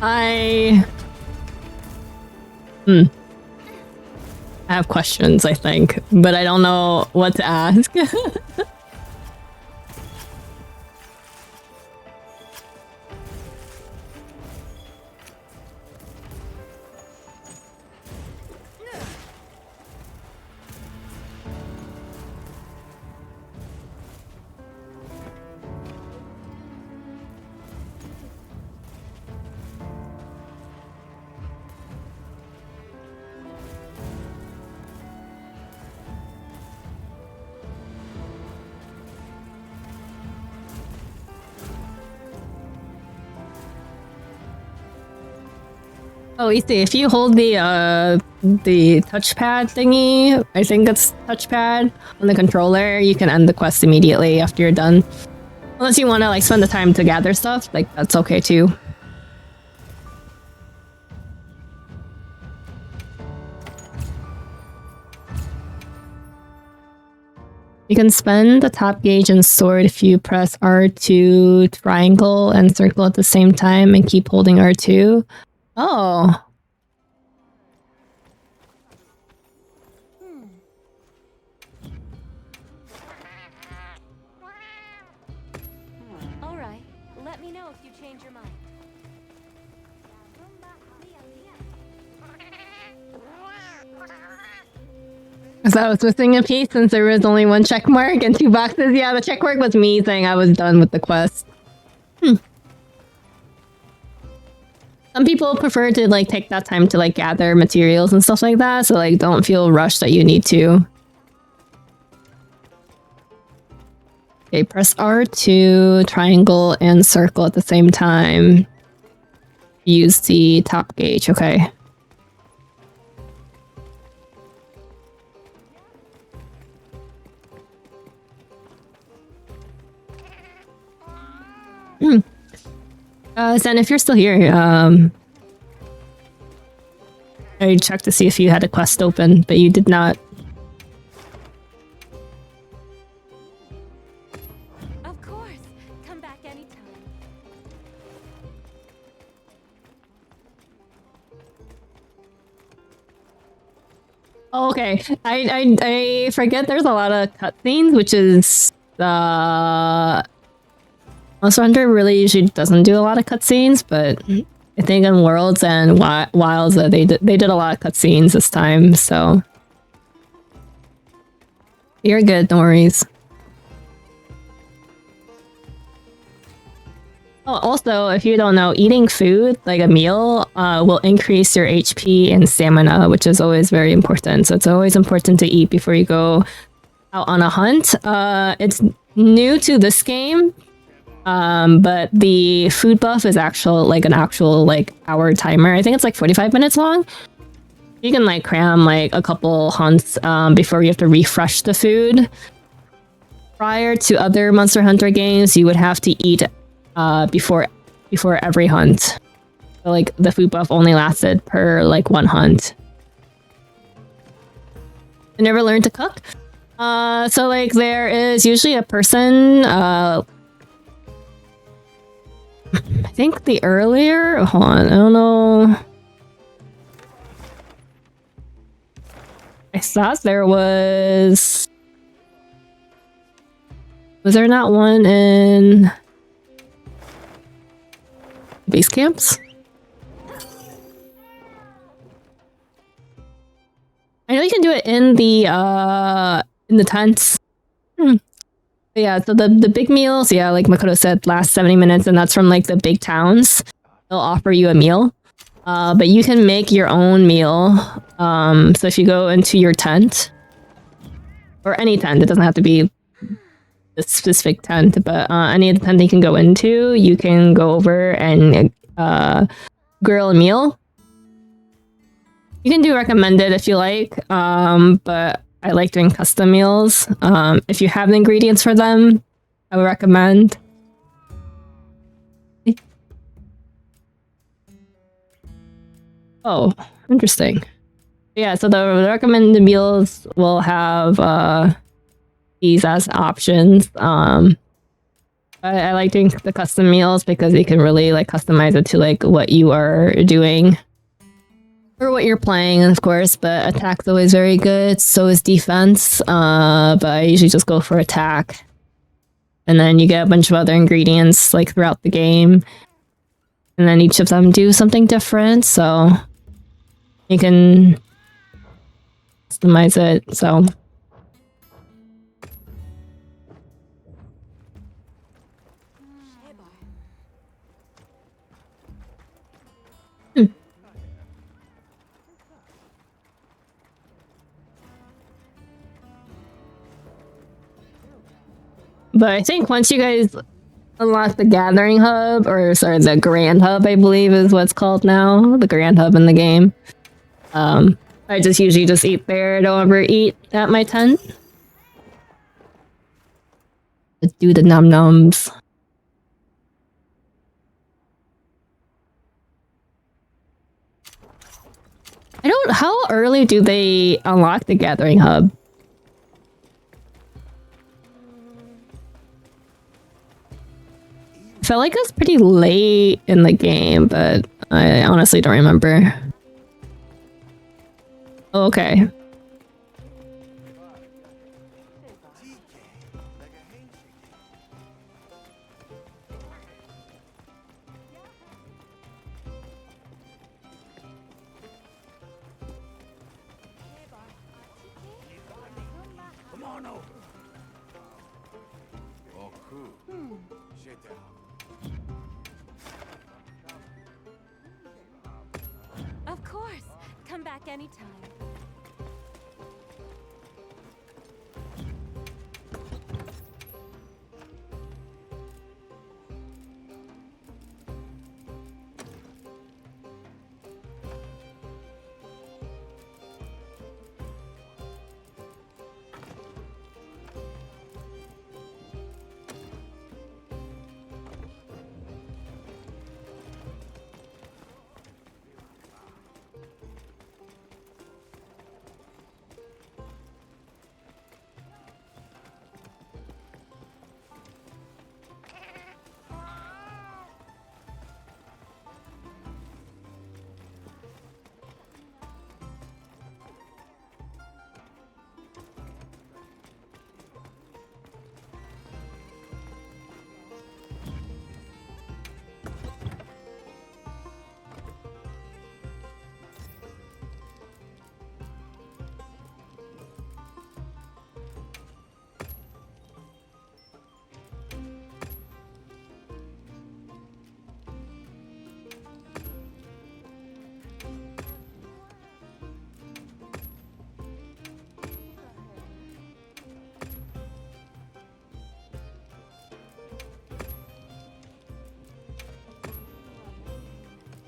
I have questions, I think, but I don't know what to ask. Oh, Ethan, if you hold the touchpad thingy, I think it's touchpad on the controller, you can end the quest immediately after you're done. Unless you want to like spend the time to gather stuff, like that's okay too. You can spend the top gauge and sword if you press R2, triangle, and circle at the same time and keep holding R2. Oh. All right. Let me know if you change your mind. So I was missing a piece since there was only one check mark and 2 boxes. Yeah, the check mark was me saying I was done with the quest. Some people prefer to like take that time to like gather materials and stuff like that, so like don't feel rushed that you need to. Okay, press R2, triangle, and circle at the same time. Use the top gauge, okay. Zen, if you're still here, I checked to see if you had a quest open, but you did not. Of course. Come back anytime. Oh, okay, I forget there's a lot of cutscenes, which is Monster Hunter really usually doesn't do a lot of cutscenes, but I think in Worlds and Wilds they did a lot of cutscenes this time, so you're good, no worries. Oh, also, if you don't know, eating food, like a meal, will increase your HP and stamina, which is always very important. So it's always important to eat before you go out on a hunt. It's new to this game, but the food buff is an actual hour timer. I think it's like 45 minutes long. You can like cram like a couple hunts before you have to refresh the food. Prior to other Monster Hunter games, you would have to eat before every hunt. So like the food buff only lasted per like one hunt. I never learned to cook. So like there is usually a person I think the earlier... Hold on, I don't know... I thought there was... Was there not one in... base camps? I know you can do it in the tents. Yeah, so the big meals, yeah, like Makoto said, last 70 minutes, and that's from like the big towns. They'll offer you a meal. But you can make your own meal. So if you go into your tent, or any tent, it doesn't have to be a specific tent, but any tent you can go into, you can go over and grill a meal. You can do recommended if you like, but I like doing custom meals. If you have the ingredients for them, I would recommend. Oh, interesting. Yeah, so the recommended meals will have these as options. I like doing the custom meals because you can really like customize it to like what you are doing or what you're playing, of course. But attack's always very good. So is defense. But I usually just go for attack, and then you get a bunch of other ingredients like throughout the game, and then each of them do something different. So you can customize it. So. But I think once you guys unlock the Gathering Hub, or sorry, the Grand Hub, I believe is what's called now, the Grand Hub in the game. I just usually just eat there. Don't ever eat at my tent. Just do the num nums. I don't. How early do they unlock the Gathering Hub? I felt like it was pretty late in the game, but I honestly don't remember. Oh, okay. Come on over. Of course. Come back anytime.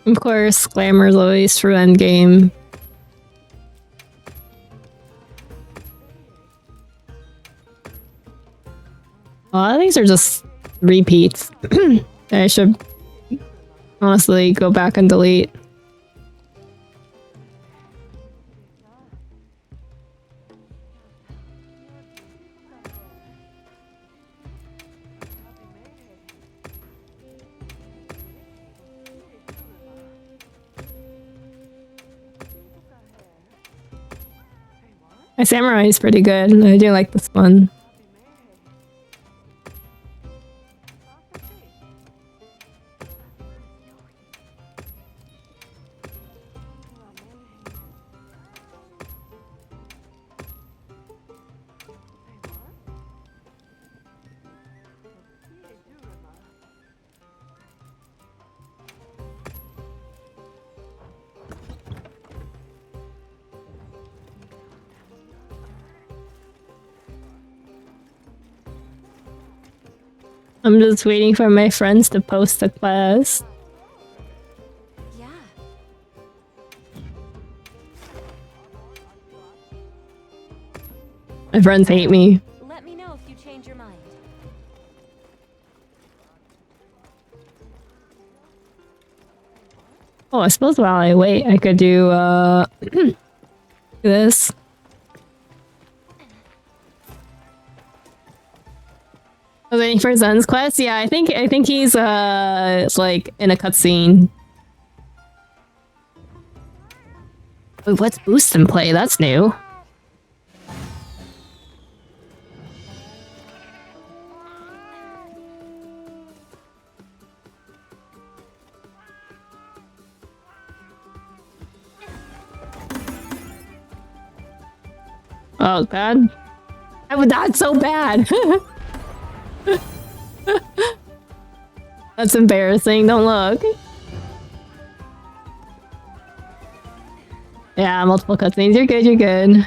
Of course, glamour's always through endgame. A lot of these are just repeats. I should honestly go back and delete. My samurai is pretty good. I do like this one. I'm just waiting for my friends to post the quest. Yeah. My friends hate me. Let me know if you change your mind. Oh, I suppose while I wait, I could do this. Was waiting for Zen's quest? Yeah, I think he's like in a cutscene. Wait, what's boost and play? That's new. Oh, it's bad. That's so bad. That's embarrassing. Don't look. Yeah, multiple cutscenes. You're good. You're good.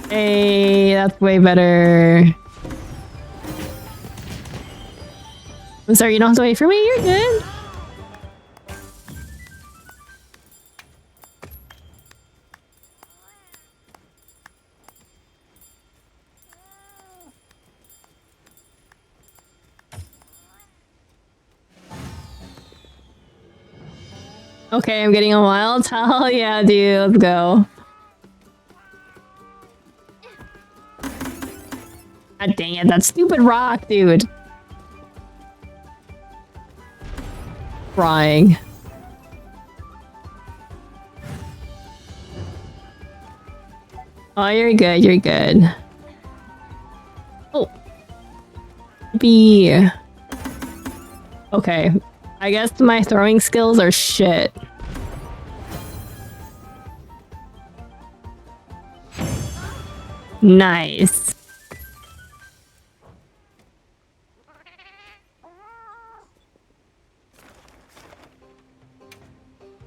Hey, that's way better. I'm sorry, you don't have to wait for me. You're good. Okay, I'm getting a wild. Hell yeah, dude. Let's go. God dang it, that stupid rock, dude. Crying. Oh, you're good, you're good. Oh. B. Okay. I guess my throwing skills are shit. Nice.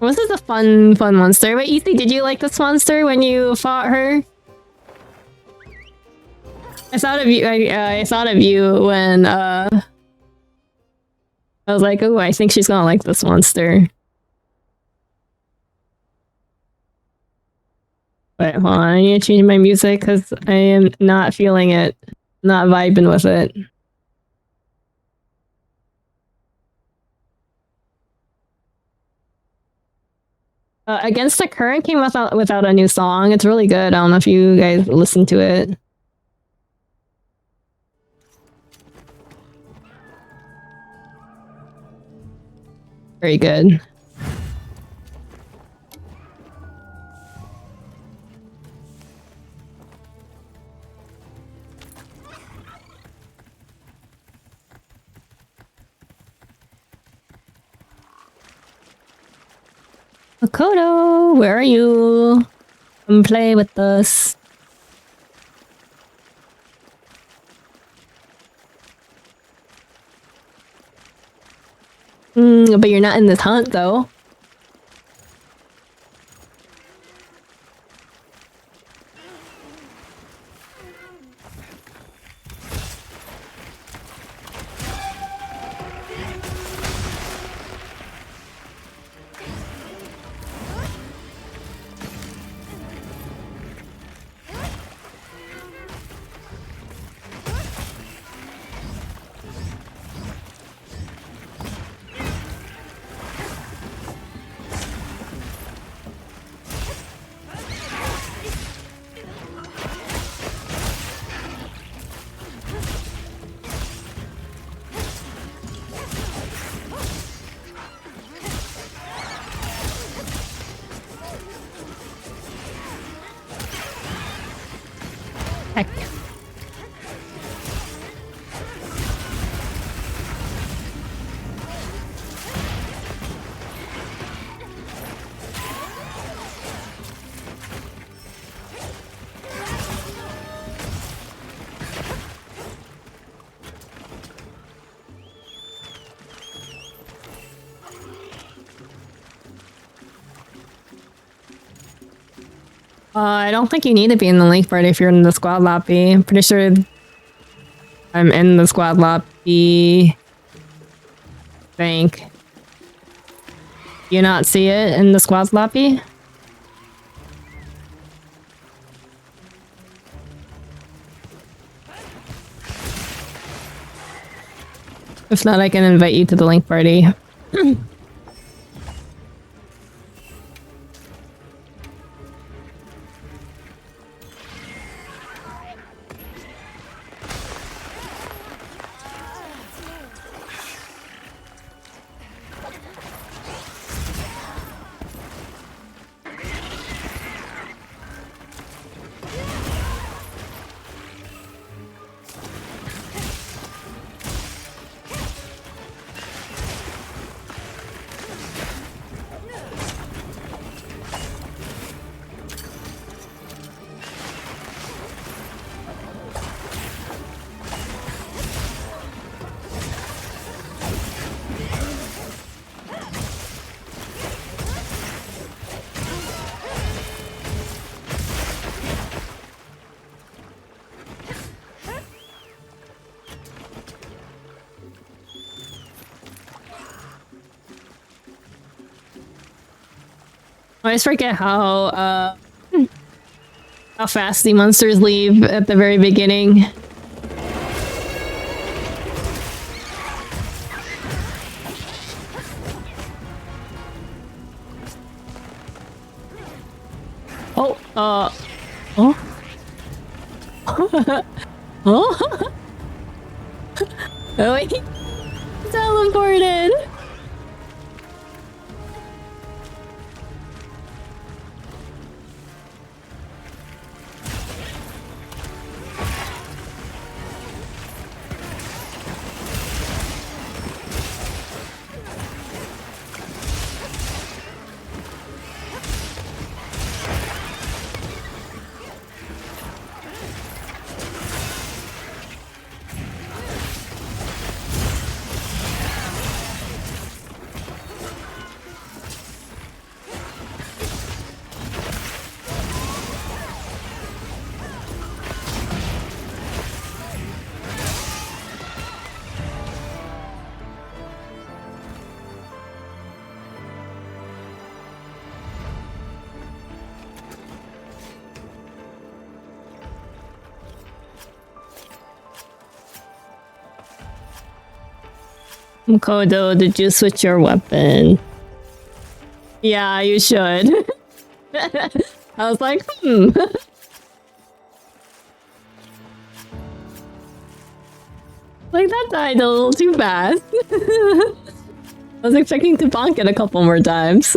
This is a fun monster. Wait, Ethan, did you like this monster when you fought her? I thought of you. I thought of you when I was like, oh, I think she's gonna like this monster. Wait, hold on. I need to change my music because I am not feeling it. Not vibing with it. Against the Current came without a new song. It's really good. I don't know if you guys listened to it. Very good. Makoto, where are you? Come play with us. But you're not in this hunt, though. Heck. I don't think you need to be in the link party if you're in the squad lobby. I'm pretty sure I'm in the squad lobby. Think. You not see it in the squad lobby? If not, I can invite you to the link party. I always forget how fast the monsters leave at the very beginning. Oh, oh. Oh, oh wait, teleported. Kodo, did you switch your weapon? Yeah, you should. I was like, Like, that died a little too fast. I was expecting to bonk it a couple more times.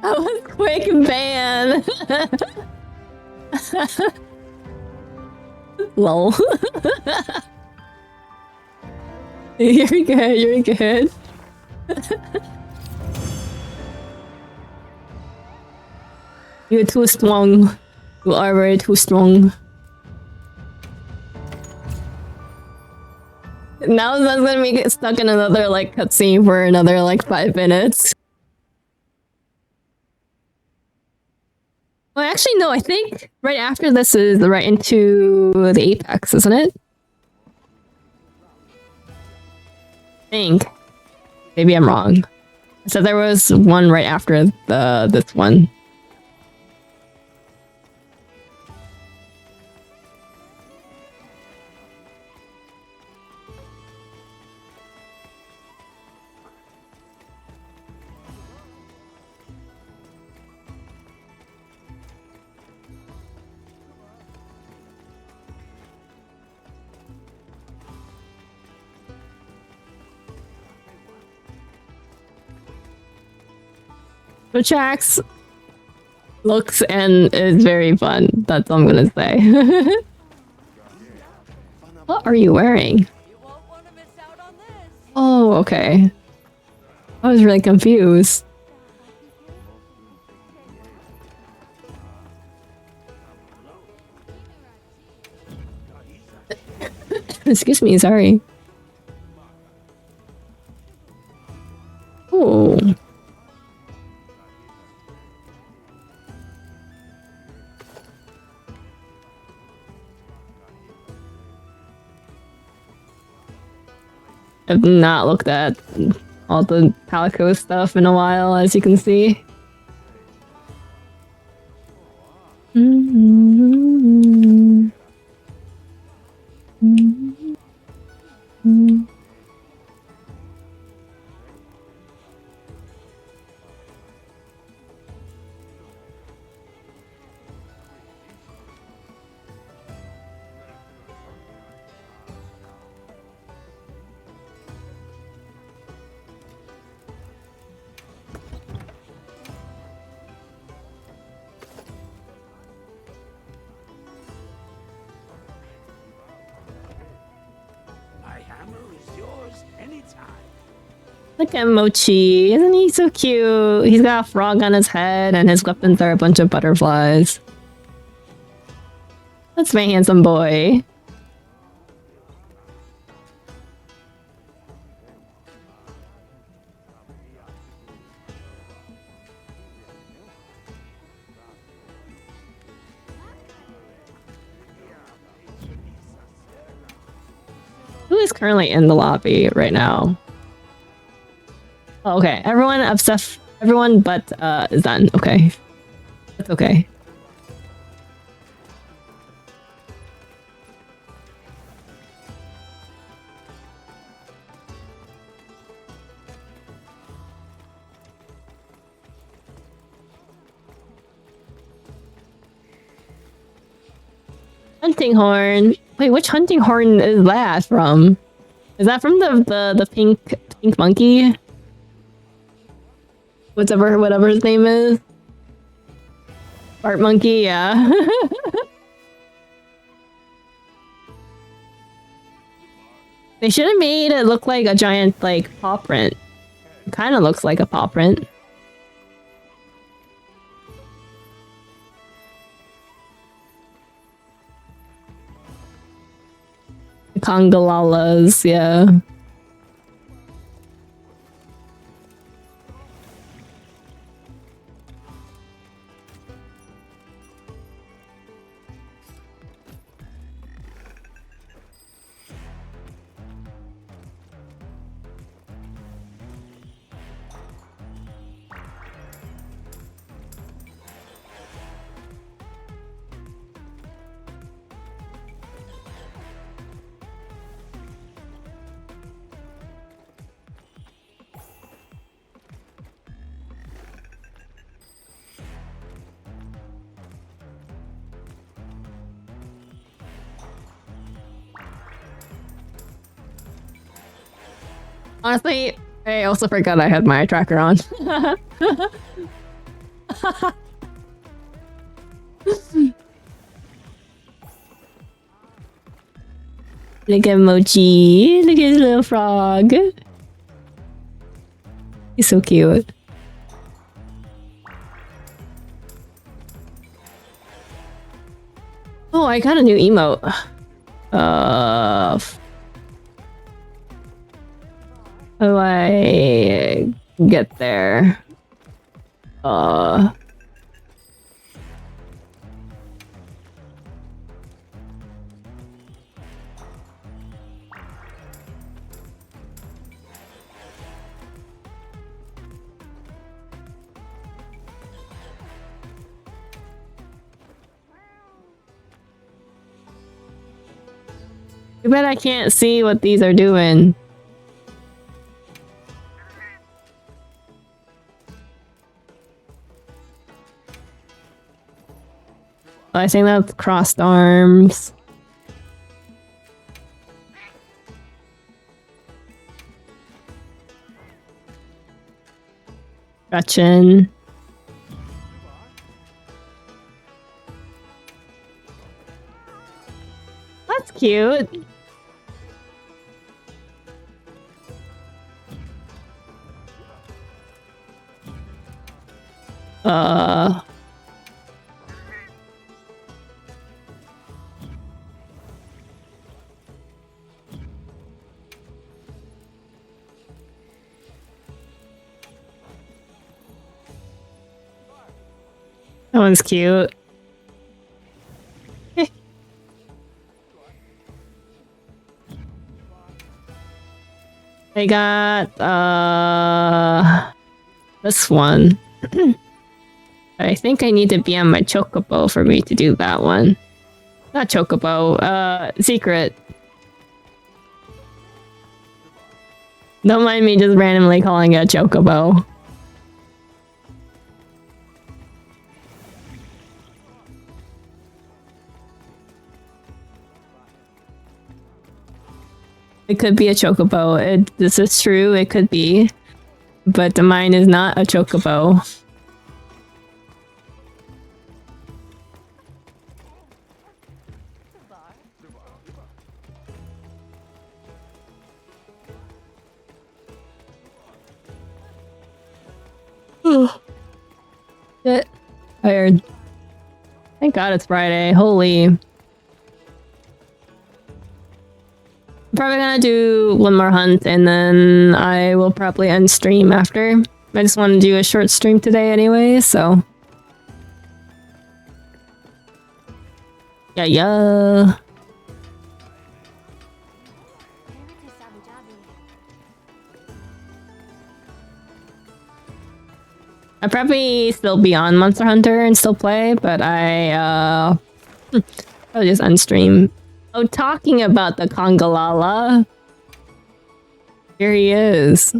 That was quick ban. Lol. You're good, you're good. You're too strong. You are very too strong. Now that's gonna make it stuck in another like cutscene for another like 5 minutes. Well, actually, no. I think right after this is right into the Apex, isn't it? I think. Maybe I'm wrong. So there was one right after this one. Jax looks and is very fun. That's all I'm gonna say. What are you wearing? You won't want to miss out on this. Oh, okay. I was really confused. Excuse me, sorry. Oh. I've not looked at all the Calico stuff in a while, as you can see. My hammer is yours anytime. Look at Mochi. Isn't he so cute? He's got a frog on his head and his weapons are a bunch of butterflies. That's my handsome boy. is currently in the lobby right now? Oh, okay. Everyone but Zen. Okay. That's okay. Hunting horn. Wait, which hunting horn is that from? Is that from the pink monkey? Whatever his name is. Fart monkey, yeah. They should have made it look like a giant like paw print. It kind of looks like a paw print. Congolalas, yeah. Honestly, I also forgot I had my tracker on. Look at Mochi. Look at his little frog. He's so cute. Oh, I got a new emote. How do I get there? I bet I can't see what these are doing. I think that's crossed arms. Gretchen. That's cute. That one's cute. I got this one. I think I need to be on my chocobo for me to do that one. Not chocobo, secret. Don't mind me just randomly calling it a chocobo. It could be a chocobo. This is true, it could be. But mine is not a chocobo. Shit. Tired. Thank God it's Friday. Holy. I'm probably gonna do one more hunt and then I will probably end stream after. I just want to do a short stream today anyway, so. Yeah. I'd probably still be on Monster Hunter and still play, but I'll just unstream. Oh, talking about the Kongalala. Here he is.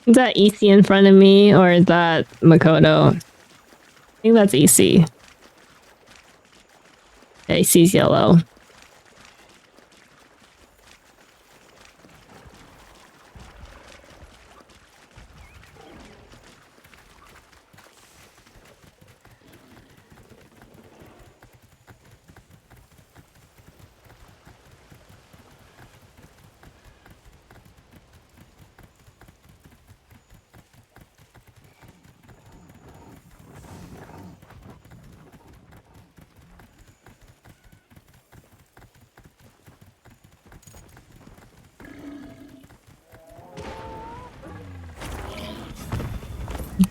Is that EC in front of me, or is that Makoto? I think that's EC. Yeah, EC's yellow.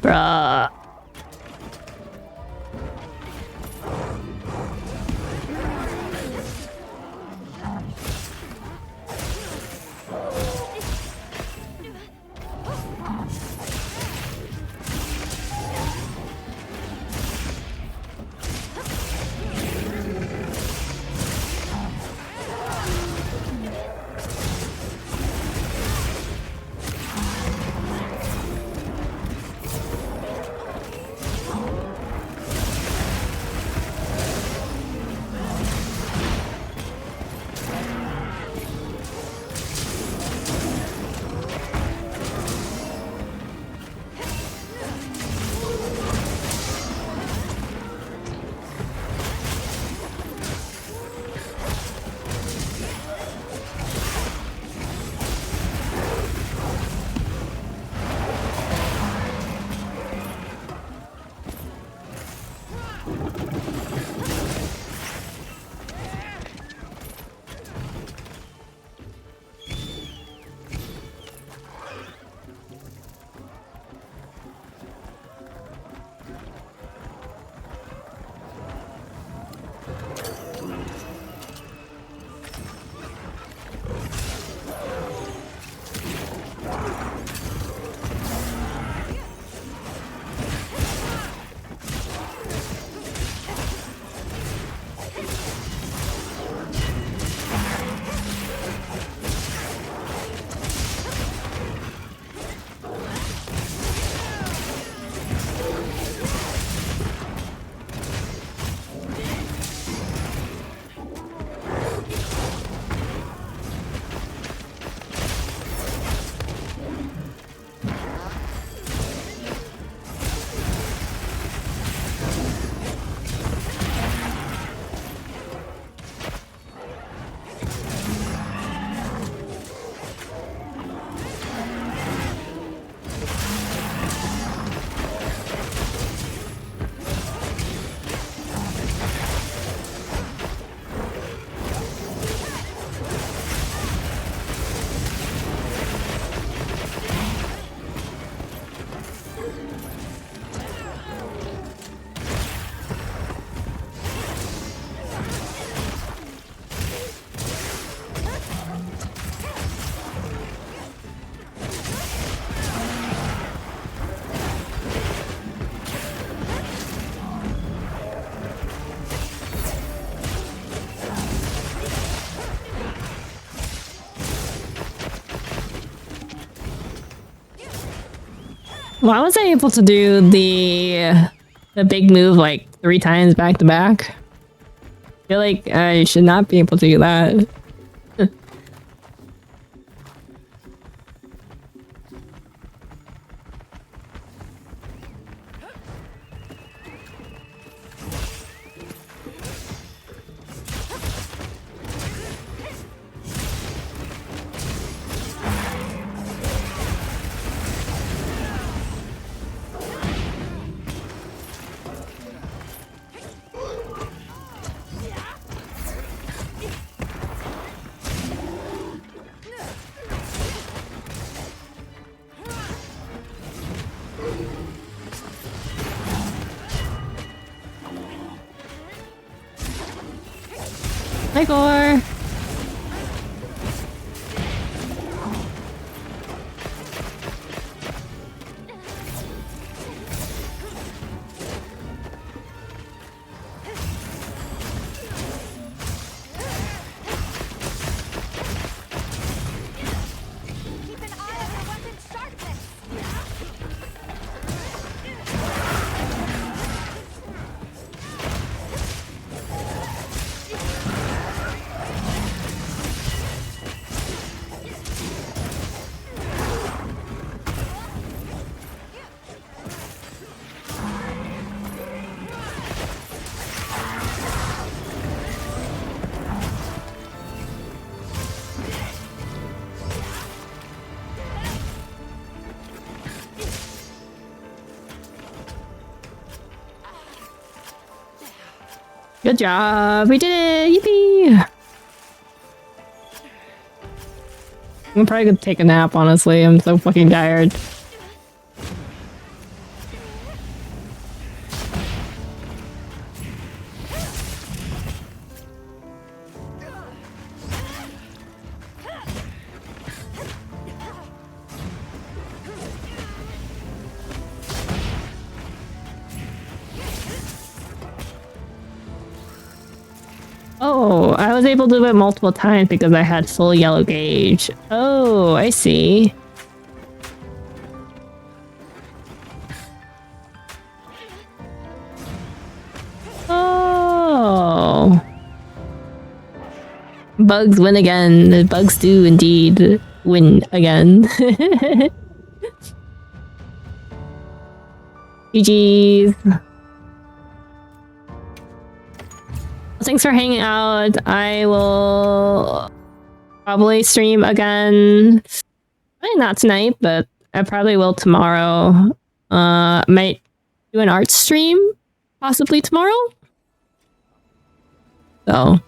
Bruh. Why was I able to do the big move like 3 times back to back? I feel like I should not be able to do that. Hi, Gore. Keep an eye on your weapon's sharpness. Good job. We did it. Yippee. I'm probably gonna take a nap, honestly. I'm so fucking tired. Oh, I was able to do it multiple times because I had full yellow gauge. Oh, I see. Oh. Bugs win again. The bugs do indeed win again. GG's. Thanks for hanging out. I will probably stream again. Probably not tonight, but I probably will tomorrow. Might do an art stream possibly tomorrow. So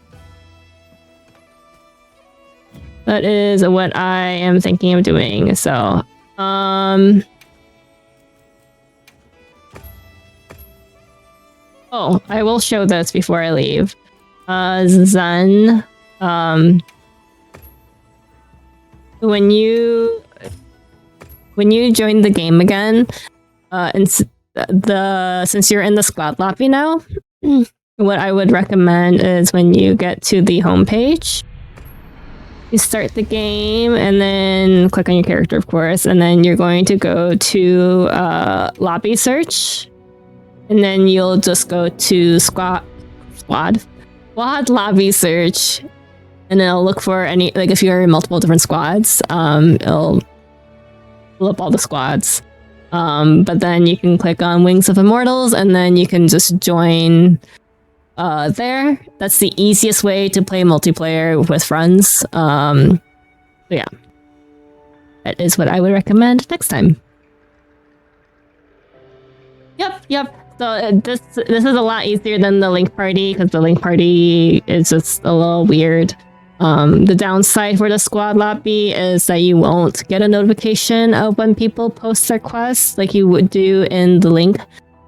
that is what I am thinking of doing. So, oh, I will show this before I leave. Zen, when you join the game again, and since you're in the squad lobby now, what I would recommend is when you get to the homepage, you start the game and then click on your character, of course, and then you're going to go to lobby search, and then you'll just go to squad lobby search, and then it'll look for any, like if you're in multiple different squads, it'll pull up all the squads. But then you can click on Wings of Immortals, and then you can just join there. That's the easiest way to play multiplayer with friends. So yeah, that is what I would recommend next time. Yep. So this is a lot easier than the link party, because the link party is just a little weird. The downside for the squad lobby is that you won't get a notification of when people post their quests like you would do in the link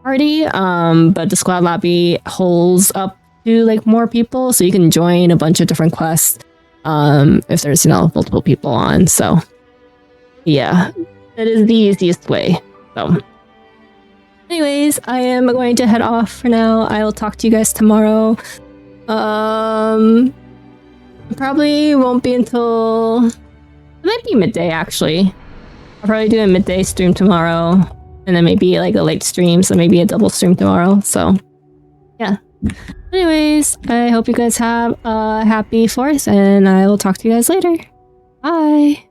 party. But the squad lobby holds up to like more people, so you can join a bunch of different quests if there's multiple people on. So yeah, that is the easiest way. So anyways, I am going to head off for now. I will talk to you guys tomorrow. Probably won't be until... It might be midday, actually. I'll probably do a midday stream tomorrow. And then maybe like a late stream, so maybe a double stream tomorrow. So, yeah. Anyways, I hope you guys have a happy 4th, and I will talk to you guys later. Bye!